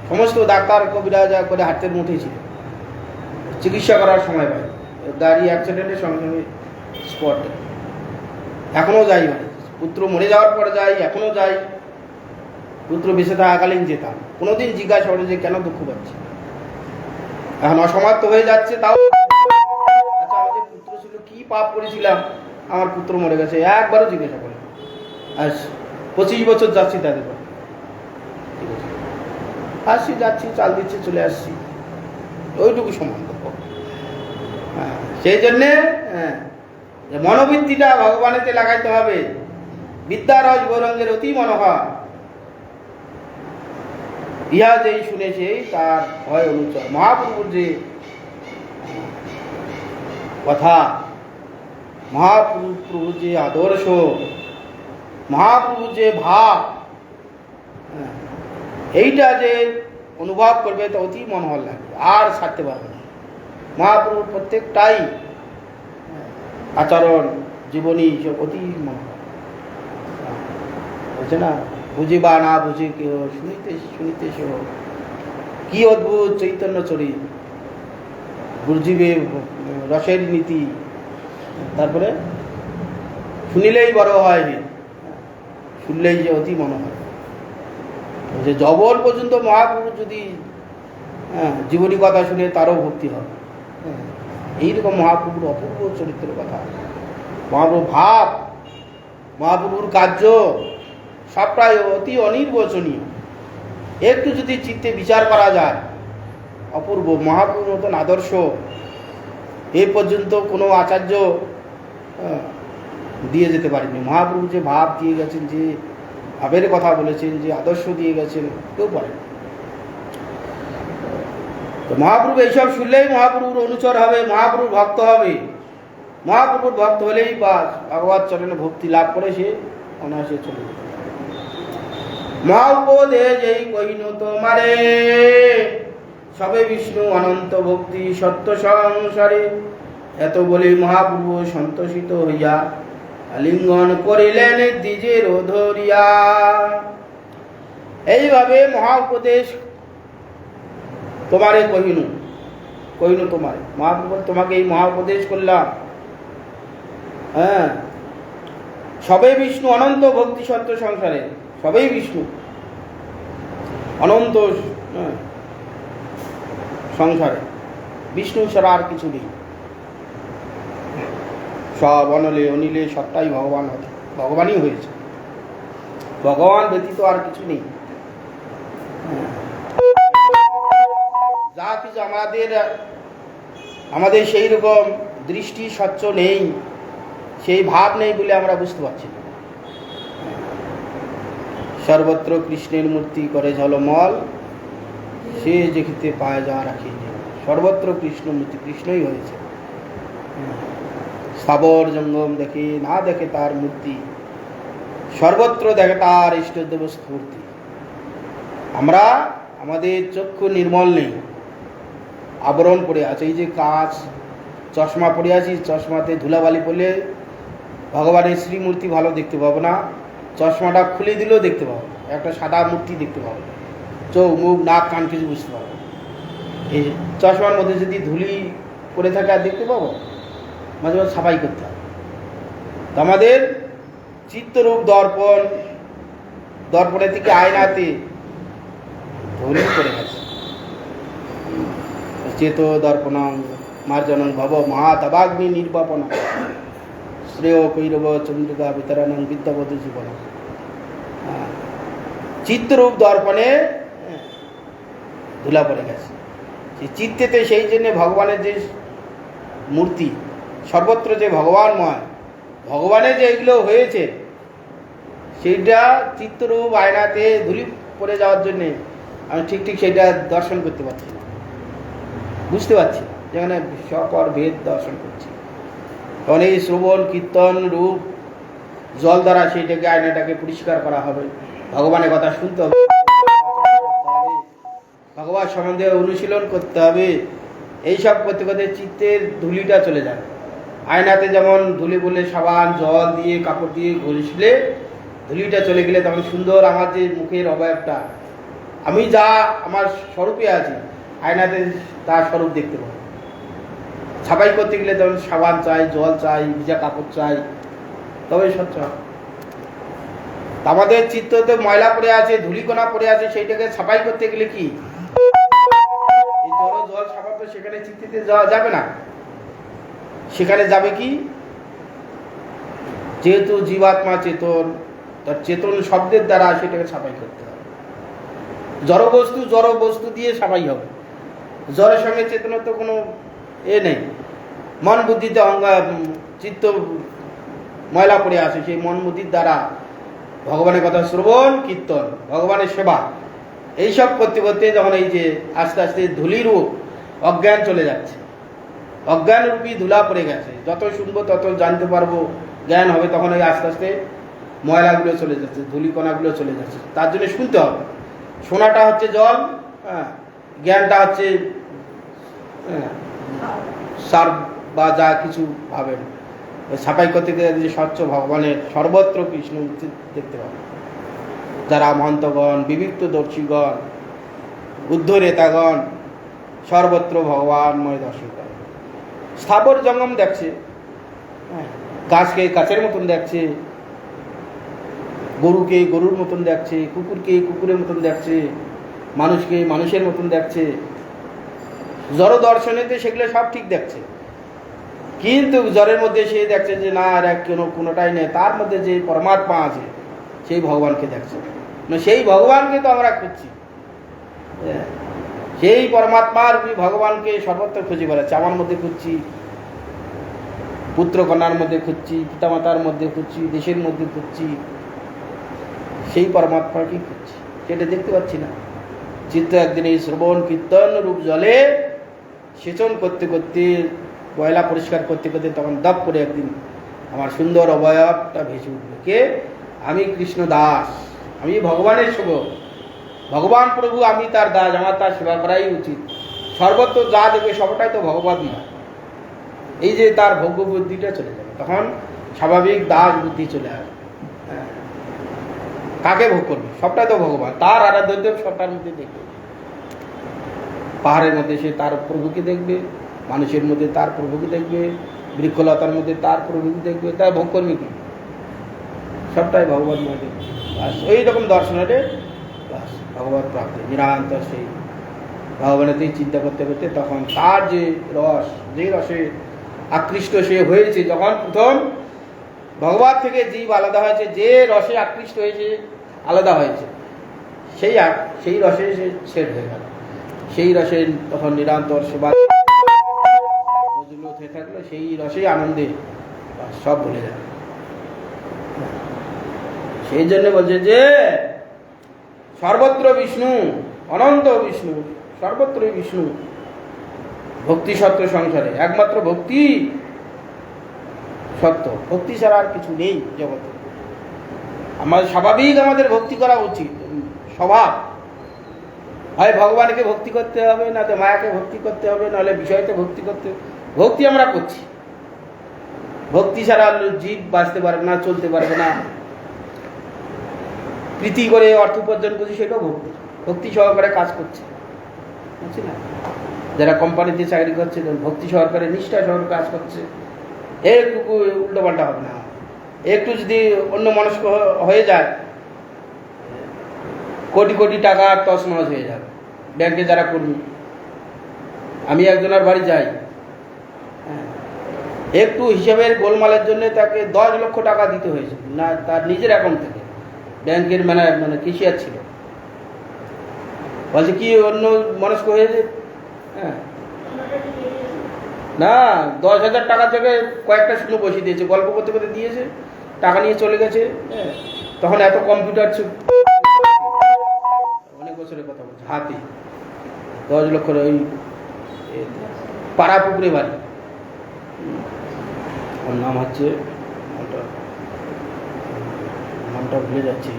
সমস্ত ডাক্তার কবিরাজ করে হাতের মুঠে ছিল, চিকিৎসা করার সময় পাই, গাড়ি অ্যাক্সিডেন্টের সঙ্গে সঙ্গে স্পটে। এখনও যাই, পুত্র মরে যাওয়ার পর যাই, এখনও যাই, পুত্র বেঁচে থাকাকালীন যেতাম। কোনোদিন জিজ্ঞাসা করে যে কেন দুঃখ পাচ্ছি, এখন অসমাপ্ত হয়ে যাচ্ছে। তাও আচ্ছা, আমাদের পুত্র ছিল, কি পাপ করেছিলাম আমার পুত্র মরে গেছে, একবারও জিজ্ঞাসা করে। আজ 25 বছর যাচ্ছি তাদের বাড়ি, আসছি যাচ্ছি, চাল দিচ্ছে, চলে আসছি, ওইটুকু সম্বন্ধ। সেই জন্যে মনোবৃত্তিটা ভগবানেতে লাগাইতে হবে। বিদ্যারস গৌরঙ্গের অতি মনোহর, ইহা যেই শুনেছে তার হয় অনুচর। মহাপ্রভুর যে কথা, মহাপ্রভুর যে আদর্শ, মহাপ্রভুর যে ভাব, এইটা যে অনুভব করবে তো অতি মনোহর লাগবে, আর ছাড়তে পারবে না। মহাপ্রভুর প্রত্যেকটাই আচরণ, জীবনী সব অতি মনোহর, বলছে না, বুঝিবা না বুঝি কেহ, শুনিতে শুনিতে সেহ, কি অদ্ভুত চৈতন্য চরিত, বুঝিবে রসের নীতি, তারপরে শুনিলেই বড় হয়, শুনলেই যে অতি মনোহর। যে জবর পর্যন্ত মহাপ্রভু যদি জীবনী কথা শুনে তারও ভক্তি হবে। এইরকম মহাপ্রভুর অপূর্ব চরিত্রের কথা, মহাপ্রভুর ভাব, মহাপ্রভুর কার্য সবটাই অতি অনির্বচনীয়। একটু যদি চিত্তে বিচার করা যায়, অপূর্ব। মহাপ্রভুর মতন আদর্শ এ পর্যন্ত কোনো আচার্য দিয়ে যেতে পারেনি। মহাপ্রভু যে ভাব দিয়ে গেছেন, যে ভাবের কথা বলেছেন, যে আদর্শ দিয়ে গেছেন, কেউ পারেন। তো মহাপ্রভু এইসব শুনলেই মহাপ্রভুর অনুচর হবে, মহাপ্রভুর ভক্ত হবে। মহাপ্রভুর ভক্ত হলেই বা ভগবত চরণে ভক্তি লাভ করে সে অনায়াসে চলে যাবে। মহাউপদেশ এই কহিনু তোমারে, সবে বিষ্ণু অনন্ত ভক্তি সত্য সংসারে। এত বলে মহাপ্রভু সন্তোষিত হইয়া আলিঙ্গন করিলেন দ্বিজের ধরিয়া। এইভাবে মহা উপদেশ তোমারে কহিনু তোমারে, মহাপ্রভু তোমাকে এই মহা উপদেশ করলাম। হ্যাঁ, সবে বিষ্ণু অনন্ত ভক্তি সত্য সংসারে, সবেই বিষ্ণু অনন্ত সংসারে, বিষ্ণু ছাড়া আর কিছু নেই। সব অনলে অনিলে সবটাই ভগবানই হয়েছে, ভগবান ব্যতীত আর কিছু নেই। যা কিছু আমাদের সেই রকম দৃষ্টি স্বচ্ছ নেই, সেই ভাব নেই বলে আমরা বুঝতে পারছি না। সর্বত্র কৃষ্ণের মূর্তি করে ঝলমল, সে দেখিতে পায় যা রাখি। সর্বত্র কৃষ্ণ মূর্তি, কৃষ্ণই হয়েছে। স্থাবর জঙ্গম দেখে না দেখে তার মূর্তি, সর্বত্র দেখে তার ইষ্টদেব স্ফূর্তি। আমরা আমাদের চক্ষু নির্মল নেই, আবরণ পড়ে আছে। এই যে কাঁচ চশমা পড়ে আছি, চশমাতে ধুলাবালি পড়লে ভগবানের শ্রীমূর্তি ভালো দেখতে পাবো না, চশমাটা খুলে দিলেও দেখতে পাবো, একটা সাদা মূর্তি দেখতে পাবো, চোখ মুখ নাক কান কিছু বুঝতে পারবো। এই চশমার মধ্যে যদি ধুলি পড়ে থাকে আর দেখতে পাবো? মাঝে মাঝে সাফাই করতে হবে। তো আমাদের চিত্তরূপ দর্পণ, দর্পণের থেকে আয়নাতে ধুলি পড়ে গেছে। চেত দর্পণং মার্জনং ভব মহাতবাগ্নি নির্বাপন শ্রেয় কৈরব চন্দ্রিকা বিতরণং বিদ্যাবধূ জীবন। চিত্তরূপ দর্পণে ধুলা পড়ে গেছে। সেই চিত্তেতে সেই জন্যে ভগবানের যে মূর্তি, সর্বত্র যে ভগবানময়, ভগবানের যে এগুলো হয়েছে, সেইটা চিত্তরূপ আয়নাতে ধুলি পড়ে যাওয়ার জন্যে আমি ঠিক ঠিক সেইটা দর্শন করতে পারছি না, বুঝতে পারছি না, যেখানে সকর ভেদ দর্শন করছি। তখন এই শ্রবণ কীর্তন রূপ জল দ্বারা সেইটাকে আয়নাটাকে পরিষ্কার করা হবে, ভগবানের কথা শুনতে হবে, ভগবান সম্বন্ধে অনুশীলন করতে হবে। এইসব করতে করতে চিত্তের ধুলিটা চলে যাবে। আয়নাতে যেমন ধুলি বলে সাবান জল দিয়ে কাপড় দিয়ে ঘষলে ধুলিটা চলে গেলে তখন সুন্দর আমার যে মুখের অবয়বটা, আমি যা আমার স্বরূপে আছি, আয়নাতে তার স্বরূপ দেখতে পাবো। ছাপাই করতে গেলে তখন সাবান চাই, জল চাই, ভিজা কাপড় চাই, তবে স্বচ্ছ হবে। আমাদের চিত্ততে ময়লা পড়ে আছে, ধুলিকণা পড়ে আছে, সেইটাকে ছাপাই করতে গেলে কি এই জল সাবান তো সেখানে চিত্তিতে যাওয়া যাবে না। সেখানে যাবে কি, যেহেতু জীবাত্মা চেতন, তার চেতন শব্দের দ্বারা সেটাকে ছাপাই করতে হবে। জড় বস্তু দিয়ে ছাপাই হবে। জড়ের সঙ্গে চেতনের তো কোনো নেই। মন বুদ্ধিতে চিত্ত ময়লা পড়ে আছে, সেই মন বুদ্ধির দ্বারা ভগবানের কথা শ্রবণ কীর্তন, ভগবানের সেবা, এইসব করতে করতে যখন এই যে আস্তে আস্তে ধুলিরূপ অজ্ঞান চলে যাচ্ছে, অজ্ঞান রূপী ধুলা পড়ে গেছে, যত শুনবো তত জানতে পারবো, জ্ঞান হবে, তখন ওই আস্তে আস্তে ময়লাগুলো চলে যাচ্ছে, ধুলিকণাগুলো চলে যাচ্ছে। তার জন্য শুনতে হবে। শোনাটা হচ্ছে জল, জ্ঞানটা হচ্ছে সার বা যা কিছু ভাবেন। ছাপাই করতে গেলে স্বচ্ছ ভগবানের সর্বত্র কৃষ্ণ দেখতে পাবে। যারা মহন্তগণ, বিবিক্তদর্শীগণ, উদ্ধরেতাগণ সর্বত্র ভগবানময় দর্শন করে। স্থাবর জঙ্গম দেখছে, গাছকে গাছের মতন দেখছে, গরুকে গরুর মতন দেখছে, কুকুরকে কুকুরের মতন দেখছে, মানুষকে মানুষের মতন দেখছে। জড় দর্শনেতে সেগুলো সব ঠিক দেখছে, কিন্তু জড়ের মধ্যে সে দেখছে যে না, আর কোনোটাই নেই, তার মধ্যে যে পরমাত্মা আছে সেই ভগবানকে দেখছে। সেই ভগবানকে তো আমরা খুঁজছি, সেই পরমাত্মার ভগবানকে সর্বত্র খুঁজে বেড়াচ্ছে। আমার মধ্যে খুঁজছি, পুত্র কন্যার মধ্যে খুঁজছি, পিতামাতার মধ্যে খুঁজছি, দেশের মধ্যে খুঁজছি, সেই পরমাত্মাকে খুঁজছি, সেটা দেখতে পাচ্ছি না। চিত্ত একদিন এই শ্রবণ কীর্তন রূপ জলে সেচন করতে করতে, ময়লা পরিষ্কার করতে করতে, তখন দপ করে একদিন আমার সুন্দর অবয়বটা ভেসে উঠবে। কে? আমি কৃষ্ণ দাস, আমি ভগবানের সেবক, ভগবান প্রভু, আমি তার দাস, আমার তার সেবা করাই উচিত। সর্বত্র যা দেবে সবটাই তো ভগবান না। এই যে তার ভোগ্য বুদ্ধিটা চলে যাবে, তখন স্বাভাবিক দাস বুদ্ধি চলে আসবে। কাকে ভোগ করবে? সবটাই তো ভগবান, তার আরাধ্যদেব সবটার মধ্যে দেখবে। পাহাড়ের মধ্যে সে তার প্রভুকে দেখবে, মানুষের মধ্যে তার প্রভুকে দেখবে, বৃক্ষলতার মধ্যে তার প্রভুকে দেখবে, তার ভোগ করবে কি? সবটাই ভগবান মধ্যে। ওই রকম দর্শনে ভগবত প্রাপ্তি নিরন্তর সেই ভগবানেতেই চিন্তা করতে করতে তখন তার যে রস, যে রসে আকৃষ্ট সে হয়েছে, যখন প্রথম ভগবান থেকে জীব আলাদা হয়েছে, যে রসে আকৃষ্ট হয়েছে আলাদা হয়েছে, সেই রসে সে ছেদ হয়ে গেল। সেই রসে তখন নিরন্তর সেবা হয়ে থাকলো, সেই রসেই আনন্দে সব ভুলে যাবে। সেই জন্য বলছে যে সর্বত্র বিষ্ণু, অনন্ত বিষ্ণু, সর্বত্রই বিষ্ণু। ভক্তি সত্য সংসারে একমাত্র ভক্তি সত্য, ভক্তি ছাড়া আর কিছু নেই জগতে। আমাদের স্বাভাবিক আমাদের ভক্তি করা উচিত, স্বভাব। হয় ভগবানকে ভক্তি করতে হবে, না তো মায়াকে ভক্তি করতে হবে, নাহলে বিষয়তে ভক্তি করতে হবে। ভক্তি আমরা করছি, ভক্তি ছাড়া জীব বাঁচতে পারবে না, চলতে পারবে না। প্রীতি করে অর্থ উপার্জন করছি, সেটাও ভক্তি। ভক্তি সহকারে কাজ করছে, বুঝছি না? যারা কোম্পানিতে চাকরি করছে ভক্তি সহকারে নিষ্ঠা সহকারে কাজ করছে, একটু উল্টো পাল্টা হবে না। একটু যদি অন্য মনস্ক হয়ে যায়, কোটি কোটি টাকা তছনছ হয়ে যাবে। ব্যাংকে যারা কর্মী, আমি একজনের বাড়ি যাই, একটু হিসাবের গোলমালের জন্য তাকে 10 লক্ষ টাকা দিতে হয়েছে, না তার নিজের অ্যাকাউন্ট থেকে। ব্যাংকের মানে ক্যাশিয়ার ছিল, বলছে কি অন্য মনস্ক হয়েছে। হ্যাঁ, না 10,000 টাকা থেকে কয়েকটা শূন্য বসিয়ে দিয়েছে, গল্প করতে করতে দিয়েছে, টাকা নিয়ে চলে গেছে। হ্যাঁ, তখন এত কম্পিউটার ছিল, অনেক বছরের কথা বলছে, হাতে 10 লক্ষ। ওই পাড়া পুকুরে বাড়ি, ওর নাম হচ্ছে, নামটা ভুলে যাচ্ছি।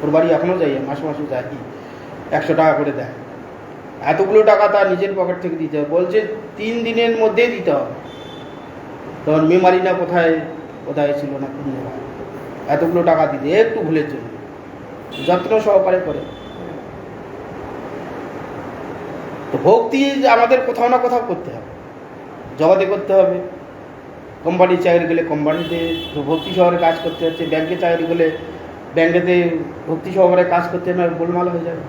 ওর বাড়ি এখনও যাই, মাসে মাসে যাই, 100 টাকা করে দেয়। এতগুলো টাকা তার নিজের পকেট থেকে দিতে হবে, বলছে 3 দিনের মধ্যেই দিতে হবে। তখন মেমারি না কোথায় কোথায় ছিল না কোন জায়গায়, এতগুলো টাকা দিতে একটু ভুলের জন্য যত্ন সহকারে করে। তো ভক্তি আমাদের কোথাও না কোথাও করতে হবে, জগতে করতে হবে। কোম্পানির চাকরি গেলে কোম্পানিতে ভক্তি সহকারে কাজ করতে হচ্ছে, ব্যাংকে চাকরি গেলে ব্যাংকেতে ভক্তি সহকারে কাজ করতে না, গোলমাল হয়ে যাবে।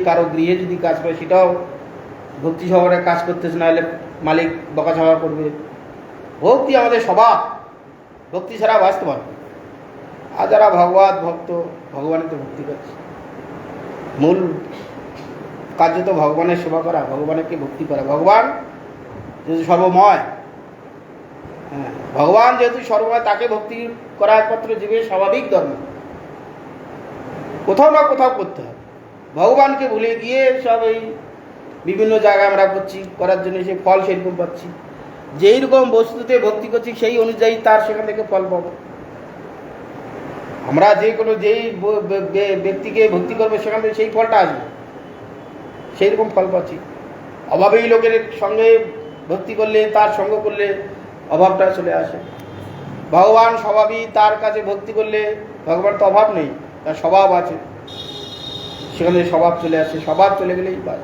কারো গৃহে যদি কাজ করে, সেটাও ভক্তি সহকারে কাজ করতেছে, না হলে মালিক বকাঝকা করবে। ভক্তি আমাদের স্বভাব, ভক্তি ছাড়া বাঁচতে পারবে। আর যারা ভগবত ভক্ত, ভগবানের তো ভক্তি করছে, মূল কার্য তো ভগবানের সেবা করা, ভগবানকে ভক্তি করা। ভগবান যেহেতু সর্বময়, হ্যাঁ, ভগবান যেহেতু সর্বময়, তাকে ভক্তি করা একমাত্র জীবের স্বাভাবিক ধর্ম। কোথাও না কোথাও করতে হবে। ভগবানকে ভুলে গিয়ে সব এই বিভিন্ন জায়গায় আমরা করছি, করার জন্য সে ফল সেরকম পাচ্ছি। যেই রকম বস্তুতে ভক্তি করছি, সেই অনুযায়ী তার সেখান থেকে ফল পাবো। আমরা যে কোনো যেই ব্যক্তিকে ভক্তি করবো, সেখান থেকে সেই ফলটা আসবে, সেই রকম ফল পাচ্ছি। অভাবী লোকের সঙ্গে ভক্তি করলে, তার সঙ্গ করলে অভাবটা চলে আসে। ভগবান স্বভাবই, তার কাছে ভক্তি করলে, ভগবান তো অভাব নেই, তার স্বভাব আছে, সেখানে স্বভাব চলে আসে। স্বভাব চলে গেলেই বাস।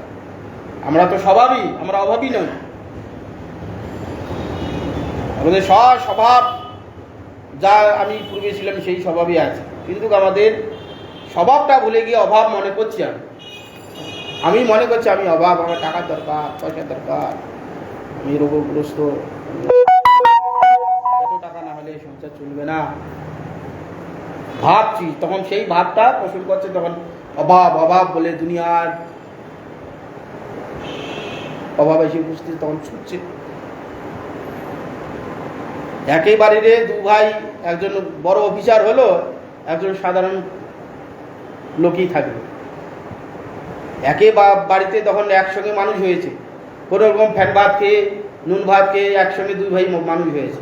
আমরা তো স্বভাবই, আমরা অভাবী নই। আমাদের স্বভাব যা আমি পূর্বে ছিলাম, সেই স্বভাবই আছে, কিন্তু আমাদের স্বভাবটা ভুলে গিয়ে অভাব মনে করছি। আমি মনে করছি আমি অভাব, আমার টাকার দরকার, পয়সার দরকার, আমি রোগগ্রস্ত, এত টাকা না হলে সংসার চলবে না ভাবছি। তখন সেই ভাবটা পোষণ করছে, তখন অভাব অভাব বলে দুনিয়ার অভাব এসে উপস্থিত, তখন ছুটছে। একেবারে 2 ভাই, একজন বড় অফিসার হলো, একজন সাধারণ লোকই থাকবে। একে বাড়িতে তখন একসঙ্গে মানুষ হয়েছে, কোনো রকম ফ্যান ভাত খেয়ে, নুন ভাত খেয়ে একসঙ্গে 2 ভাই মানুষ হয়েছে।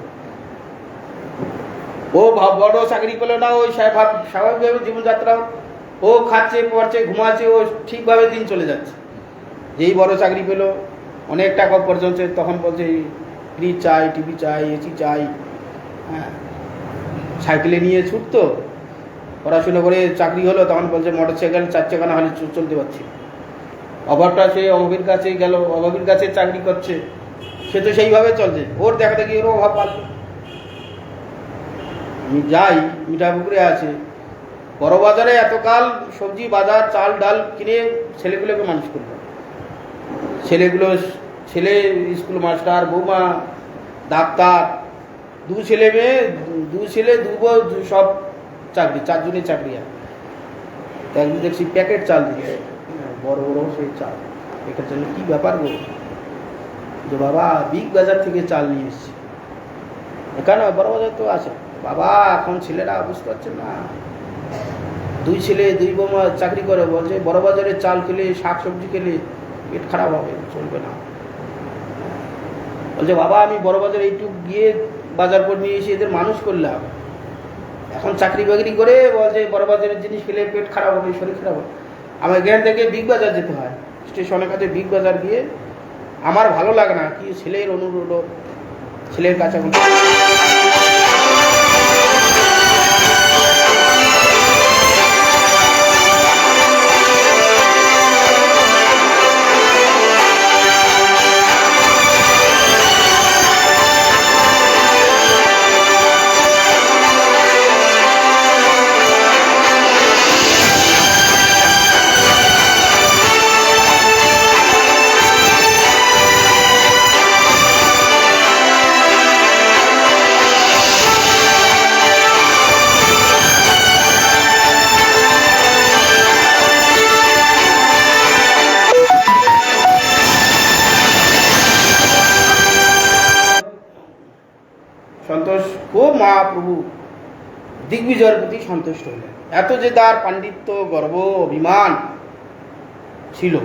ও বড় চাকরি করলো না, ওই স্বাভাবিকভাবে জীবনযাত্রা, ও খাচ্ছে পড়ছে ঘুমাচ্ছে, ও ঠিকভাবে দিন চলে যাচ্ছে। যেই বড় চাকরি পেলো, অনেক টাকা উপার্জন হচ্ছে, তখন বলছে ফ্রিজ চাই, টিভি চাই, এসি চাই। হ্যাঁ, সাইকেলে নিয়ে ছুটতো, পড়াশুনো করে চাকরি হলো, তখন বলছে মোটর সাইকেল 4 চাকা না হলে চলতে পারছি। অভাবটা সে অভাবীর কাছে গেল, অভাবীর কাছে চাকরি করছে, সে তো সেইভাবে চলছে, ওর দেখা দেখি ওরও অভাব পাচ্ছে। আমি যাই, মিঠাপুকুরে আছে, বড় বাজারে এতকাল সবজি বাজার চাল ডাল কিনে ছেলেগুলোকে মানুষ করলো। ছেলে স্কুল মাস্টার, বৌমা ডাক্তার, 2 ছেলে মেয়ে, 2 ছেলে 2 বউ, সব চাকরি, 4 জনের চাকরি। একদিন দেখছি প্যাকেট চাল দিচ্ছে, বড় বড় সেই চাল। এটার জন্য কি ব্যাপার গো, যে বাবা বিগ বাজার থেকে চাল নিয়ে এসছি। এখানে বড় বাজার তো আছে বাবা, এখন ছেলেরা বুঝতে পারছে না। 2 ছেলে 2 বৌমা চাকরি করে, বলছে বড় বাজারে চাল খেলে, শাক সবজি খেলে পেট খারাপ হবে, চলবে না। বলছে বাবা আমি বড় বাজারে এইটুকু গিয়ে বাজার করে নিয়ে এসে এদের মানুষ করলাম, এখন চাকরি বাকরি করে বলছে বড় বাজারের জিনিস খেলে পেট খারাপ হবে, শরীর খারাপ হবে। আমার এখান থেকে বিগ বাজার যেতে হয়, স্টেশনের কাছে বিগ বাজার গিয়ে আমার ভালো লাগে না, কি ছেলের অনুরোধ, ছেলের কাছে খুব মহাপ্রভু দিগ্বিজয়ের প্রতি সন্তুষ্ট হলেন। এত যে তার পাণ্ডিত্য, গর্ব, অভিমান ছিল,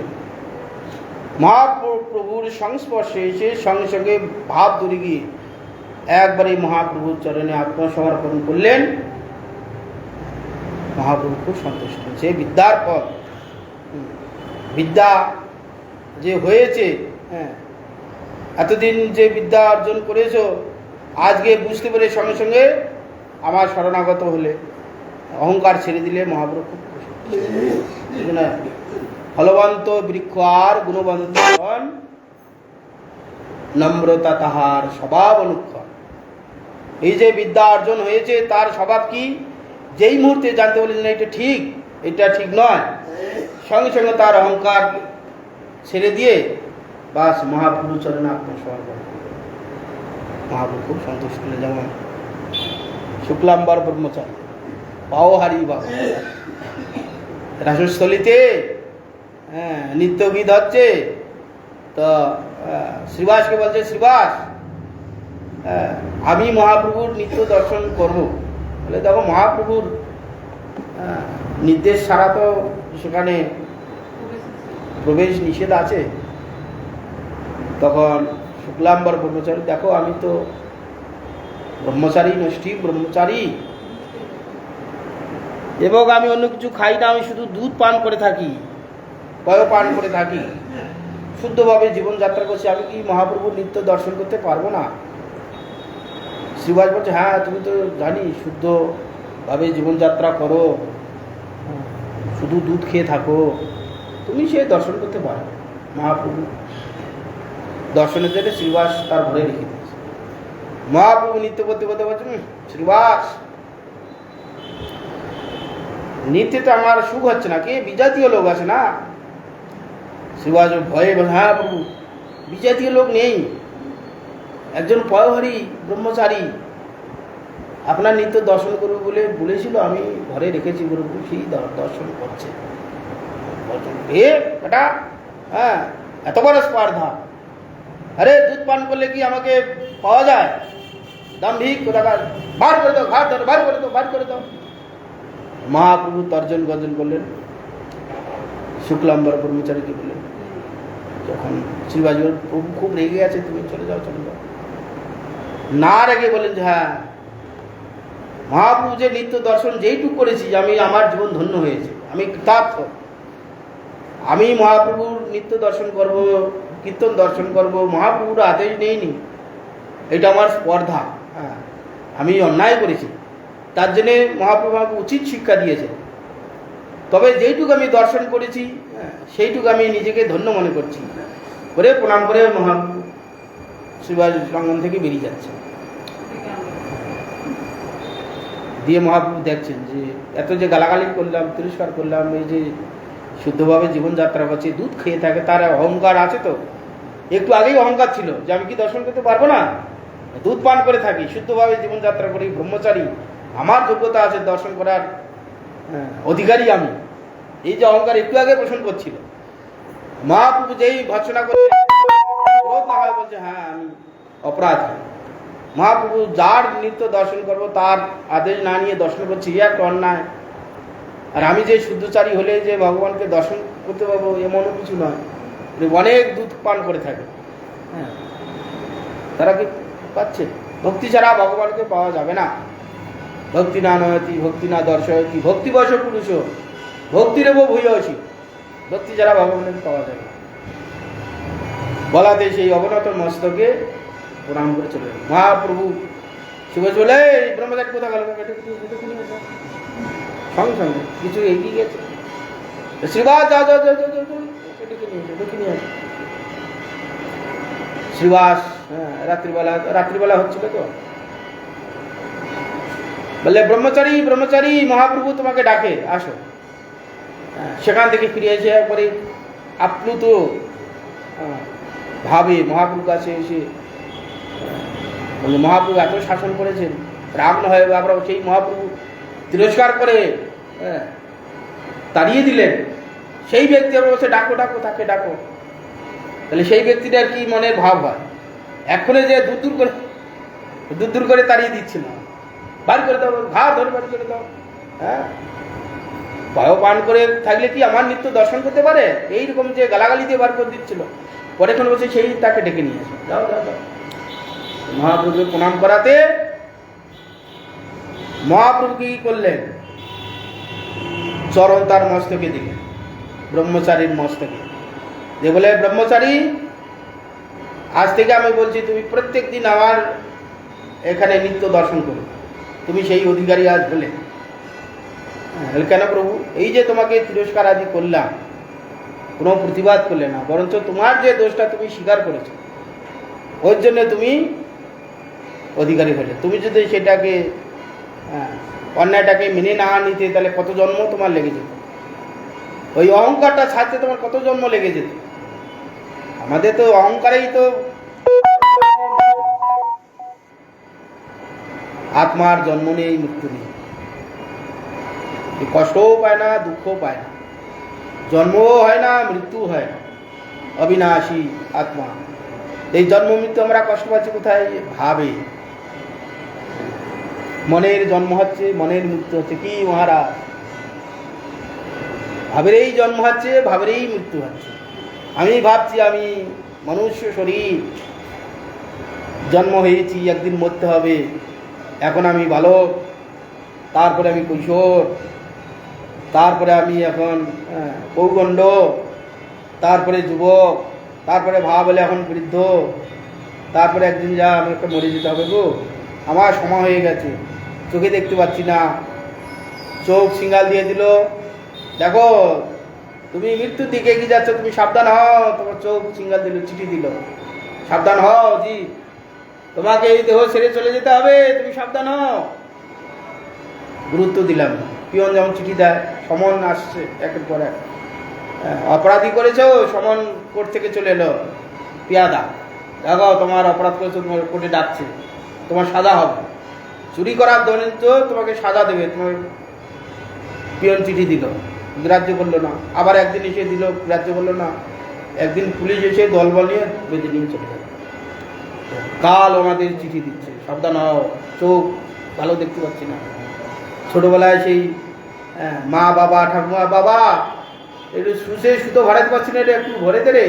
মহাপ্রভুর সংস্পর্শে এসে সঙ্গে সঙ্গে ভাব ধরে গিয়ে একবারে মহাপ্রভুর চরণে আত্মসমর্পণ করলেন। মহাপ্রভু খুব সন্তুষ্ট। সে বিদ্যার পর বিদ্যা যে হয়েছে, হ্যাঁ, এতদিন যে বিদ্যা অর্জন করেছো, আজকে বুঝতে পেরে সঙ্গে সঙ্গে আমার শরণাগত হলে, অহংকার ছেড়ে দিলে মহাপ্রভু খুব খুশি। ফলবন্ত বৃক্ষ আর গুণবন্ত হন, নম্রতা তাহার স্বভাব অনুক্ষণ। এই যে বিদ্যা অর্জন হয়েছে তার স্বভাব কি, যেই মুহূর্তে জানতে বলে যে এটা ঠিক, এটা ঠিক নয়, সঙ্গে সঙ্গে তার অহংকার ছেড়ে দিয়ে বাস মহাপ্রভু চরণে আত্মসমর্পণ। মহাপ্রভু খুব সন্তুষ্ট হলেন। যেমন শুক্লাম্বর ব্রহ্মচারী, পাওহারি বাবা, রাসস্থলিতে নিত্য গীত হচ্ছে, তো শ্রীবাসকে বলছে, শ্রীবাস আমি মহাপ্রভুর নিত্য দর্শন করব। বলে দেখো মহাপ্রভুর নির্দেশ ছাড়া তো সেখানে প্রবেশ নিষেধ আছে। তখন শুক্লাম্বর ব্রহ্মচারী, দেখো আমি তো ব্রহ্মচারী, নষ্টি ব্রহ্মচারী, এবং আমি অন্য কিছু খাই না, আমি শুধু দুধ পান করে থাকি, পয় পান করে থাকি, শুদ্ধভাবে জীবনযাত্রা করছি, আমি কি মহাপ্রভুর নিত্য দর্শন করতে পারবো না? শ্রীবাস বলছে, হ্যাঁ তুমি তো জানি শুদ্ধভাবে জীবনযাত্রা করো, শুধু দুধ খেয়ে থাকো, তুমি সে দর্শন করতে পারো। মহাপ্রভু দর্শনের জন্য শ্রীবাস তার ঘরে রেখে দিয়েছে। মহাপ্রভু নিত্য করতে করতে বলছেন, শ্রীবাস নিত্যে তো আমার সুখ হচ্ছে না, কে বিজাতীয় লোক আছে না? শ্রীবাস ভয়ে, হ্যাঁ প্রভু বিজাতীয় লোক নেই, একজন পয়হরি ব্রহ্মচারী আপনার নিত্য দর্শন করবো বলে বলেছিল, আমি ঘরে রেখেছি, গুরুগুরু সেই দর্শন করছে। বেটা, হ্যাঁ এত বড় স্পর্ধা, আরে দুধ পান করলে কি আমাকে পাওয়া যায়? দাম্ভিক কোথাকার, বার করে দাও, ঘাট ধরে বার করে দাও, বার করে দাও। মহাপ্রভু তর্জন গর্জন করলেন। শুক্লাম্বর ব্রহ্মচারীকে বললেন, যখন শ্রীবাস প্রভু খুব রেগে আছে, তুমি চলে যাও, চলে যাও। না রেগে বলেন যে হ্যাঁ মহাপ্রভু যে নিত্য দর্শন যেইটুকু করেছি, আমি আমার জীবন ধন্য হয়েছে, আমি কৃতার্থ। আমি মহাপ্রভুর নিত্য দর্শন করব, কীর্তন দর্শন করব, মহাপ্রভুর আদেশ নেইনি, এটা আমার স্পর্ধা। হ্যাঁ আমি অন্যায় করেছি, তার জন্যে মহাপ্রভু আমাকে উচিত শিক্ষা দিয়েছে। তবে যেইটুকু আমি দর্শন করেছি, সেইটুকু আমি নিজেকে ধন্য মনে করছি। করে প্রণাম করে মহাপ্রভু শ্রীবাস প্রাঙ্গণ থেকে বেরিয়ে যাচ্ছে। দিয়ে মহাপ্রভু দেখছেন যে এত যে গালাগালি করলাম, তিরস্কার করলাম, এই যে শুদ্ধভাবে জীবনযাত্রা করছে, দুধ খেয়ে থাকে, তার অহংকার আছে। তো একটু আগেই অহংকার ছিল যে আমি কি দর্শন করতে পারবো না, দুধ পান করে থাকি, শুদ্ধভাবে জীবনযাত্রা করি, ব্রহ্মচারী, আমার যোগ্যতা আছে দর্শন করার অধিকারী আমি, এই যে অহংকার একটু আগে পোষণ করছিল। মহাপ্রভু যেই ভর্ৎসনা করে ক্রোধ না হয়, বলছে হ্যাঁ আমি অপরাধী। মহাপ্রভু যার নিত্য দর্শন করবো তার আদেশ না নিয়ে দর্শন করছি, এ একটা অন্যায়। আর আমি যে শুদ্ধচারী হলে যে ভগবানকে দর্শন করতে পারবো এমনও কিছু নয়। অনেক দুধ পান করে থাকে, হ্যাঁ তারা কি পাচ্ছে? ভক্তি ছাড়া ভগবানকে পাওয়া যাবে না। ভক্তি না নয়তি ভক্তি না দর্শয়তি ভক্তি বশ পুরুষ ভক্তিরেব ভূয়সী। ভক্তি ছাড়া ভগবানকে পাওয়া যাবে না। বলাতে সেই অবনত মস্তকে প্রণাম করে চলে গেল। মহাপ্রভু শুভে চলে, ব্রহ্মচারী কোথা গেল? সঙ্গে সঙ্গে কিছু এগিয়ে গেছে। শ্রীবাস যাও যাও যাও যাও যাও, ডেকে নিয়ে আসো। শ্রীবাস রাত্রিবেলা হচ্ছিল তো, বললে ব্রহ্মচারী ব্রহ্মচারী মহাপ্রভু তোমাকে ডাকে, আসো। সেখান থেকে ফিরে এসে একবারে আপ্লুত ভাবে মহাপ্রভুর কাছে এসে বললো, মহাপ্রভু এত শাসন করেছেন, রাগ না হয় আমরা সেই মহাপ্রভু তিরস্কার করে তাড়িয়ে দিলেন। সেই ব্যক্তি আমরা বলছে ডাকো ডাকো, তাকে ডাকো। তাহলে সেই ব্যক্তিটার কি মনের ভাব হয়? এক্ষণে যে দূর দূর করে তাড়িয়ে দিচ্ছিল। বার করে দাও, ঘা ধরে বার করে দাও। হ্যাঁ, পায়ও পান করে থাকলে কি আমার নিত্য দর্শন করতে পারে? এইরকম যে গালাগালি দিয়ে বার করে দিচ্ছিল, পরে এখন বলছে সেই তাকে ডেকে নিয়ে আসো, যাও যাও যাও। মহাপ্রভুকে প্রণাম করাতে মহাপ্রভু কি করলেন? চরণ তার মস্তকে দিলেন, ব্রহ্মচারীর মস্তকে, যে বলে ব্রহ্মচারী, আজ থেকে আমি বলছি তুমি প্রত্যেক দিন আমার এখানে নিত্য দর্শন করো, তুমি সেই অধিকারী আজ হলে। কেন প্রভু? এই যে তোমাকে তিরস্কার আদি করলাম, কোনো প্রতিবাদ করলে না, বরঞ্চ তোমার যে দোষটা তুমি স্বীকার করেছো, ওর জন্য তুমি অধিকারী হলে। তুমি যদি সেটাকে অন্যায়টাকে মেনে না নিতে, তাহলে কত জন্ম তোমার লেগে যেত, ওই অহংকারটা ছাড়তে তোমার কত জন্ম লেগে যেত। আমাদের তো অহংকারেই তো আত্মার জন্ম নেই, মৃত্যু নেই, কষ্টও পায় না, দুঃখও পায় না, জন্মও হয় না, মৃত্যু হয় না, অবিনাশী আত্মা। এই জন্ম মৃত্যু আমরা কষ্ট পাচ্ছি কোথায়? ভাবে। মনের জন্ম হচ্ছে, মনের মৃত্যু হচ্ছে। কি মহারাজ? ভাবেরই জন্ম হচ্ছে, ভাবেরই মৃত্যু হচ্ছে। আমি ভাবছি আমি মনুষ্য শরীর, জন্ম হয়েছি, একদিন মরতে হবে, এখন আমি বালক, তারপরে আমি কৈশোর, তারপরে আমি এখন পৌগণ্ড, তারপরে যুবক, তারপরে ভাব হলে এখন বৃদ্ধ, তারপরে একদিন যা আমি একটা মরে যেতে হবে গো, আমার সময় হয়ে গেছে, চোখে দেখতে পাচ্ছি না, চোখ সিঙ্গাল দিয়ে দিল, দেখো তুমি মৃত্যুর দিকে এগিয়ে যাচ্ছ, তুমি সাবধান হও। তোমার চোখ সিঙ্গাল দিল, চিঠি দিল, সাবধান হও জি, তোমাকে এই দেহ ছেড়ে চলে যেতে হবে, তুমি সাবধান হও। গুরুত্ব দিলাম না। পিয়ন যেমন চিঠি দেয়, সমন আসছে একের পর এক, অপরাধী করেছো, সমন কোর্ট থেকে চলে এলো, পিয়াদা, দেখো তোমার অপরাধ করেছো, তোমার কোর্টে ডাকছে, তোমার সাজা হবে, চুরি করার দরিদ্র তোমাকে সাজা দেবে। তোমার পিয়ন চিঠি দিল, গ্রাহ্য করলো না, আবার একদিন এসে দিল, গ্রাহ্য করলো না, একদিন পুলিশ এসে দলবল নিয়ে বেঁধে নিয়ে চলে গেল। কাল আমাদের চিঠি দিচ্ছে, সাবধান হও, চোখ ভালো দেখতে পাচ্ছি না। ছোটবেলায় সেই মা বাবা ঠাকুমা, বাবা একটু শুষে সুতো ভরাতে পারছি না, এটা একটু ভরে দে রে,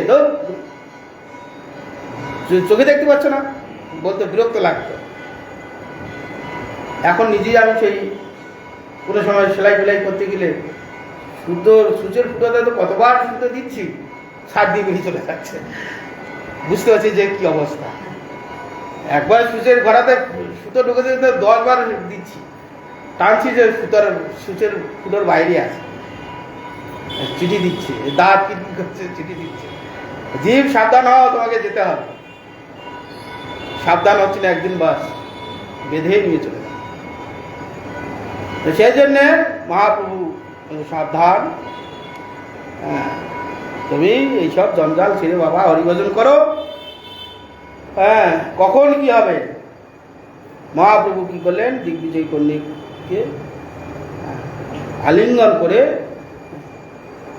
চোখে দেখতে পাচ্ছ না, বলতে বিরক্ত লাগতো। এখন নিজেই আমি সেই কোনো সময় সেলাই ফেলাই করতে গেলে সূচের ফুটোতে তো কতবার সুতো দিচ্ছি, ছাড় দিয়ে বেরিয়ে চলে যাচ্ছে, বুঝতে পারছি যে কি অবস্থা। একবার সূচের ঘোরাতে সুতো ঢুকে দিতে 10 বার দিচ্ছি, টানছি যে সূচের ফুটোর বাইরে আছে, চিঠি দিচ্ছে, দাঁত কি করছে, চিঠি দিচ্ছে। জীব সাবধান হও, তোমাকে যেতে হবে। সাবধান হচ্ছে না, একদিন বাস বেঁধে নিয়ে চলে গেল। তো সেই জন্যে মহাপ্রভু সাবধান, তুমি এইসব জঞ্জাল ছেড়ে বাবা হরিভজন করো। হ্যাঁ, কখন কি হবে? মহাপ্রভু কি করলেন? দিগ্বিজয় কন্যাকে আলিঙ্গন করে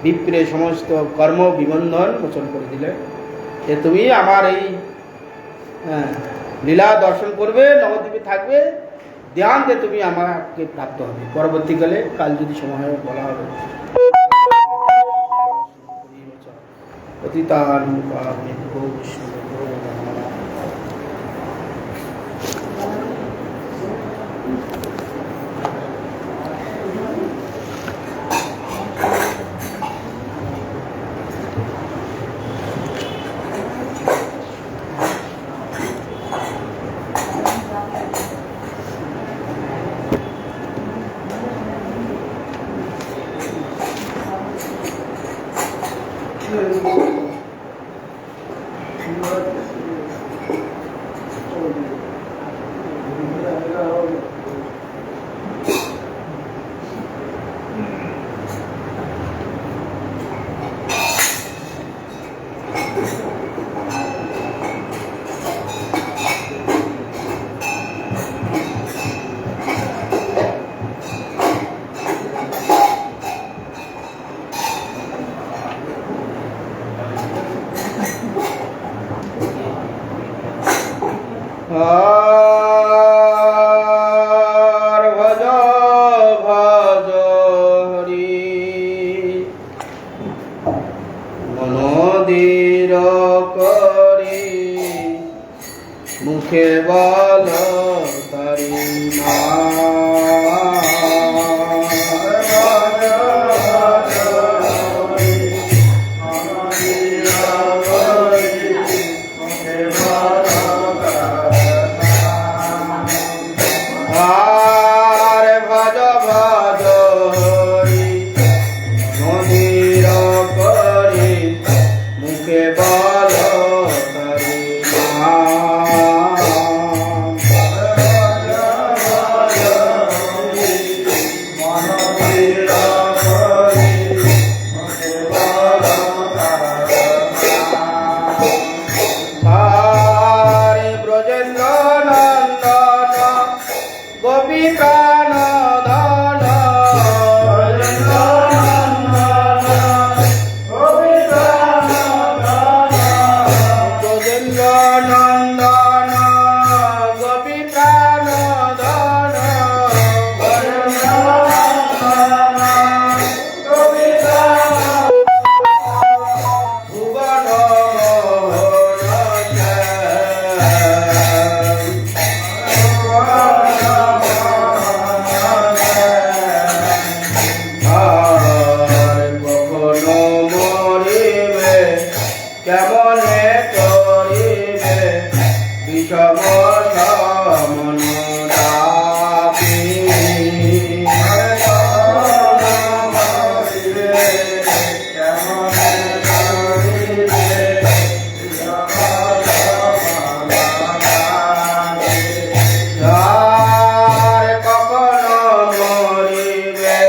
বিপ্রে সমস্ত কর্ম বিবন্ধন মোচন করে দিলেন, যে তুমি আমার এই লীলা দর্শন করবে, নবদ্বীপে থাকবে, ধ্যানতে তুমি আমাকে প্রাপ্ত হবে। পরবর্তীকালে কাল যদি সময় হয় বলা হবে। পতিতান পাবনেভ্যো বৈষ্ণবেভ্যো নমঃ। মন্দির করি মুখে বল তারি আর ভজ ভজ হরি মন্দির করি মুখে বল তারি হরে ব্রজেন্দ্র নন্দন গোপী প্রাণ ধন ব্রজেন্দ্র নন্দন গোপী প্রাণ ধন ভুবন কেমনে করিবে বিষম সমনুদাপি আর কখনো মরিবে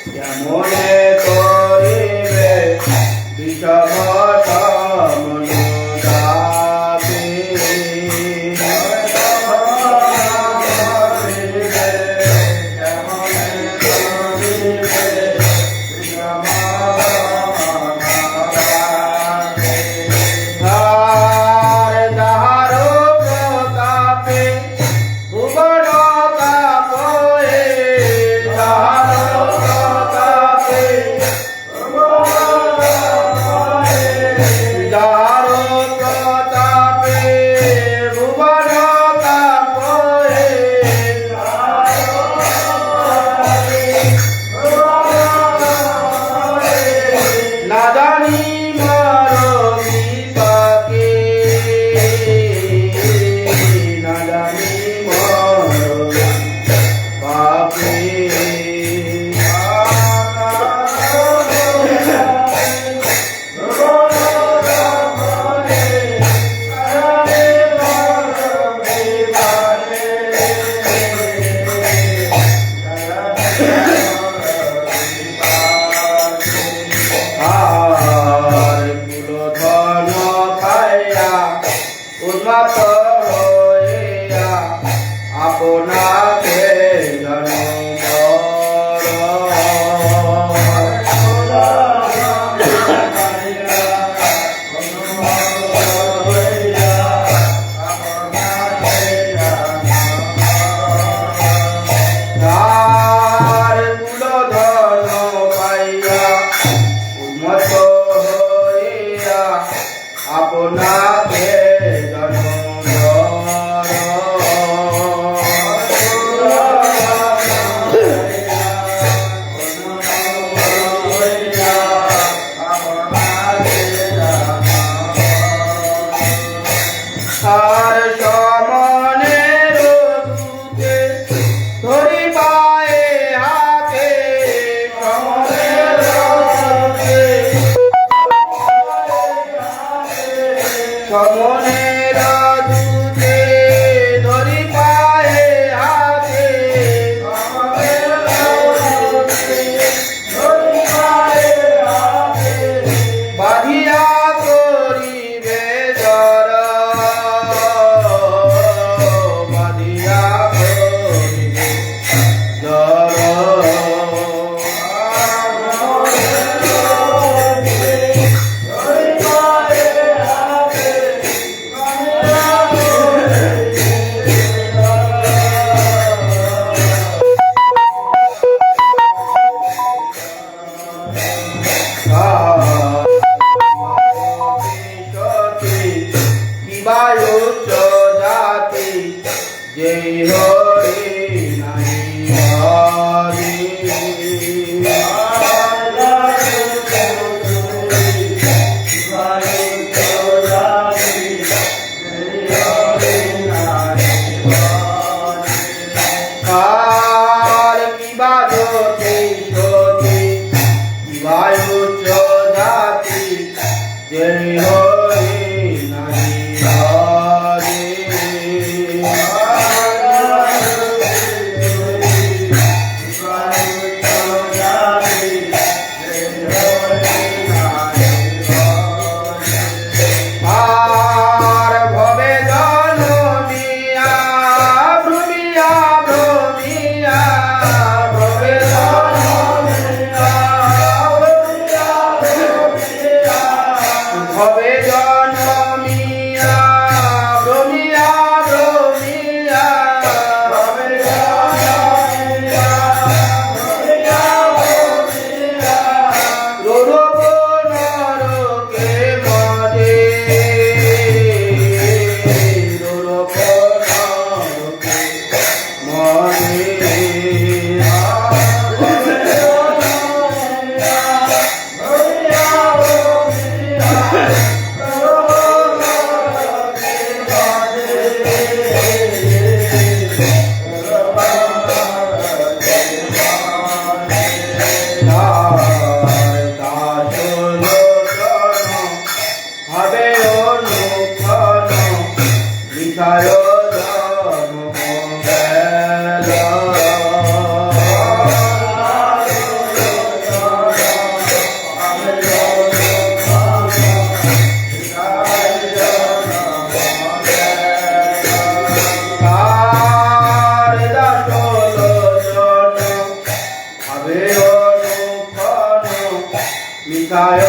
কেমনে করিবে বিষম উন্মত হইয়া আপনাকে আপনাকে আর সমনের দুতে ধরি পায়ে হাতে সমনের দুতে সমনের দুতে ধরি পায়ে হাতে বাঁধিয়া করিবে জর বাঁধিয়া করিবে জর হরি হরি নাহি হরে আর ভবে জনমিয়া ভ্রমিয়া ভ্রমিয়া ভবে জনমিয়া ভবে জনমিয়া ভ্রমিয়া ভ্রমিয়া ভবে জনমিয়া ভ্রমিয়া ভ্রমিয়া রোরব নরকে মরে রোরব নরকে মরে হবে অনুক্ষণ মিঠায় মিঠায়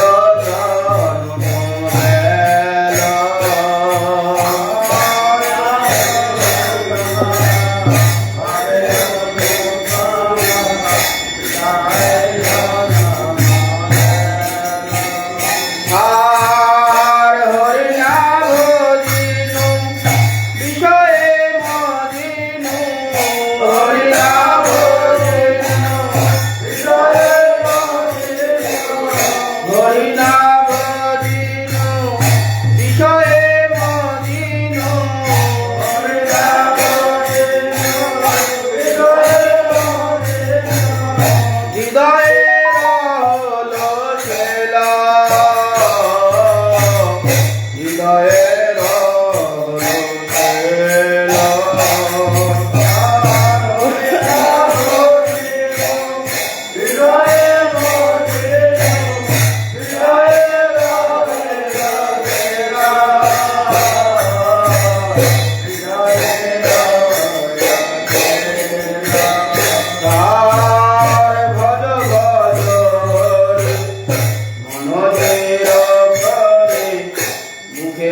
আর হরি নাম দিনু বিষয়ে মদিনু হরি নাম দিনু বিষয়ে মদিনু হরি নাম দিনু বিষয়ে মদিনু হরি নাম দিনু বিষয়ে মদিনু হৃদয়ে রহলো ছেলা হৃদয়ে রহলো ছেলা হৃদয়ে তার ভজ ভজ মনদের ঘরে মুখে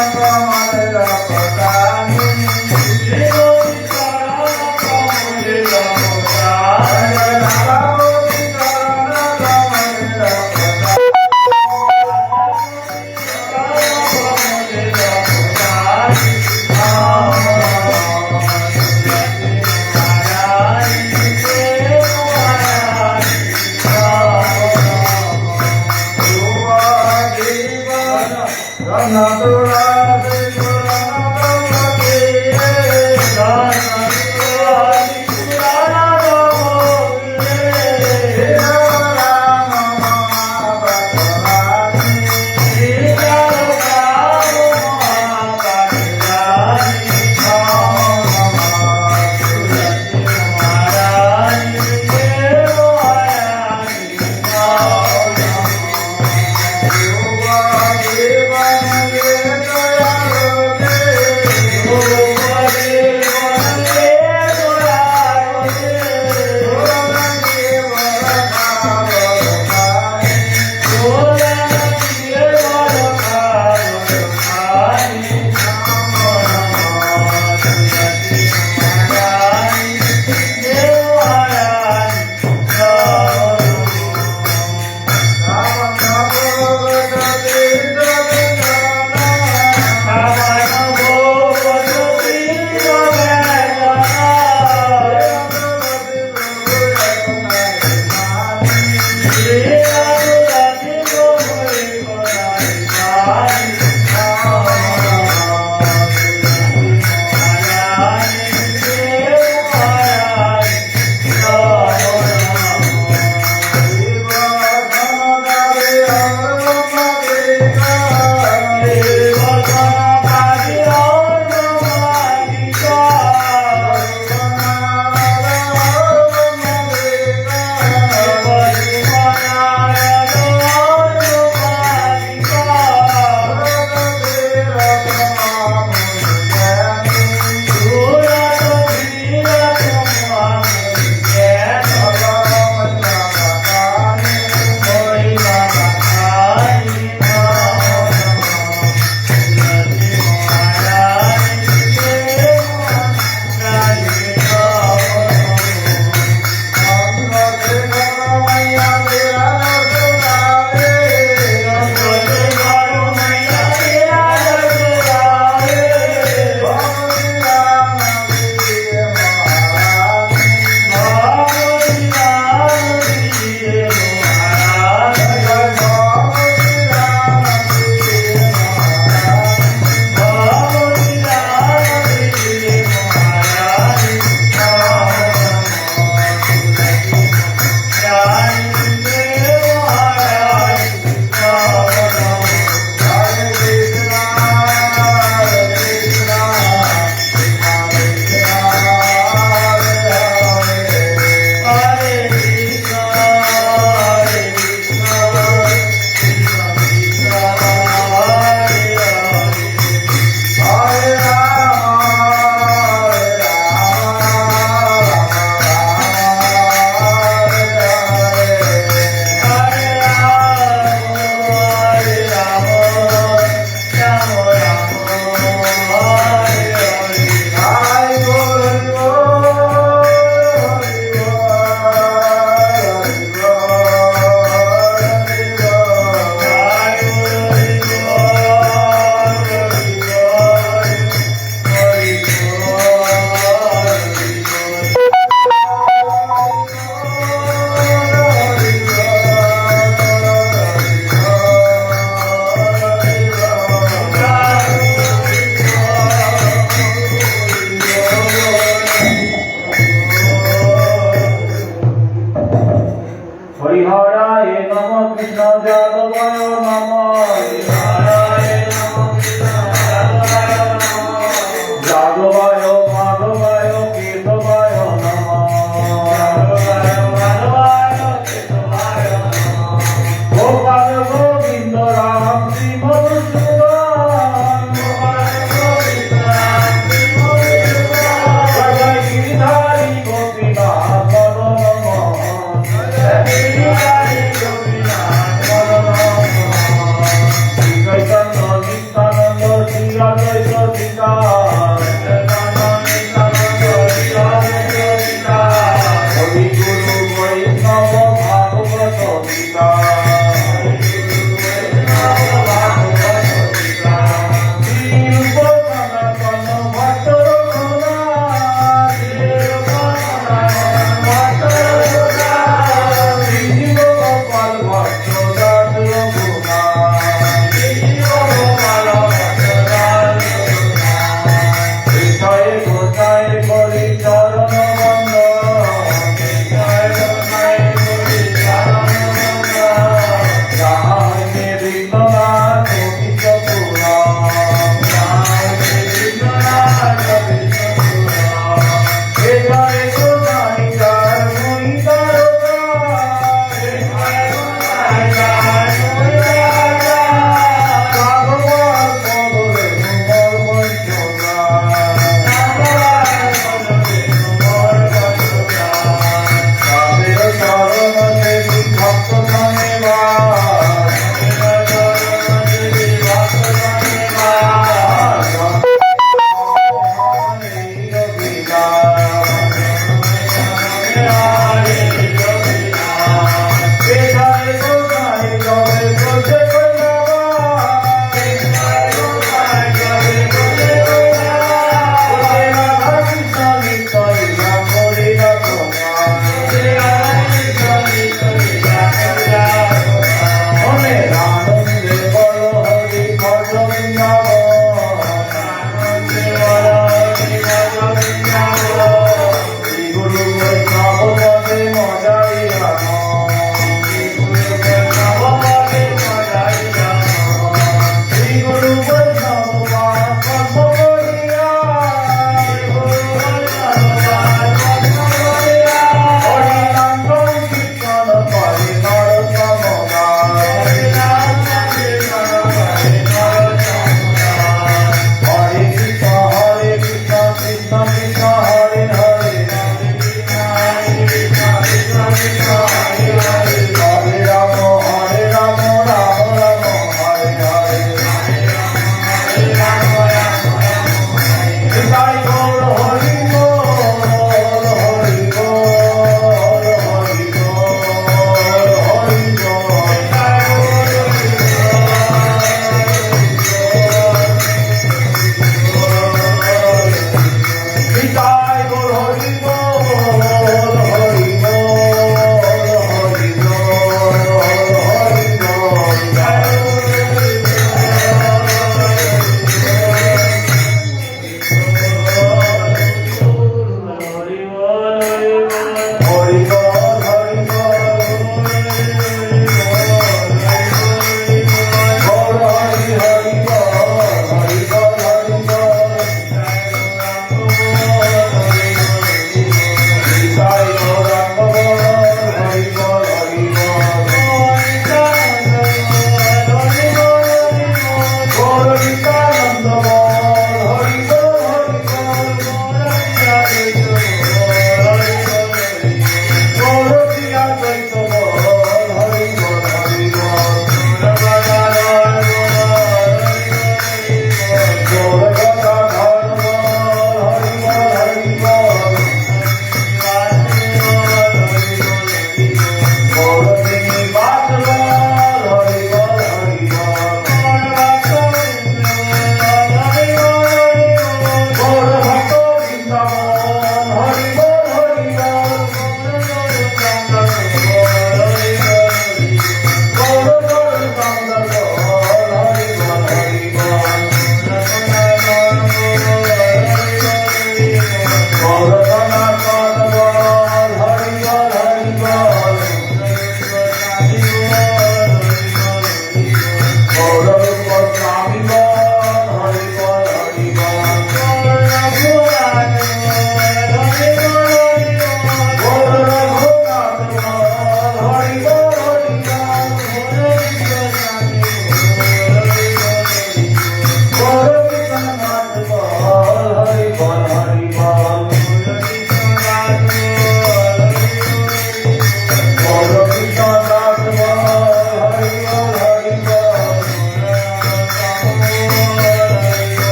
Bye.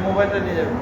মোবাইলটা নিয়ে যাবে।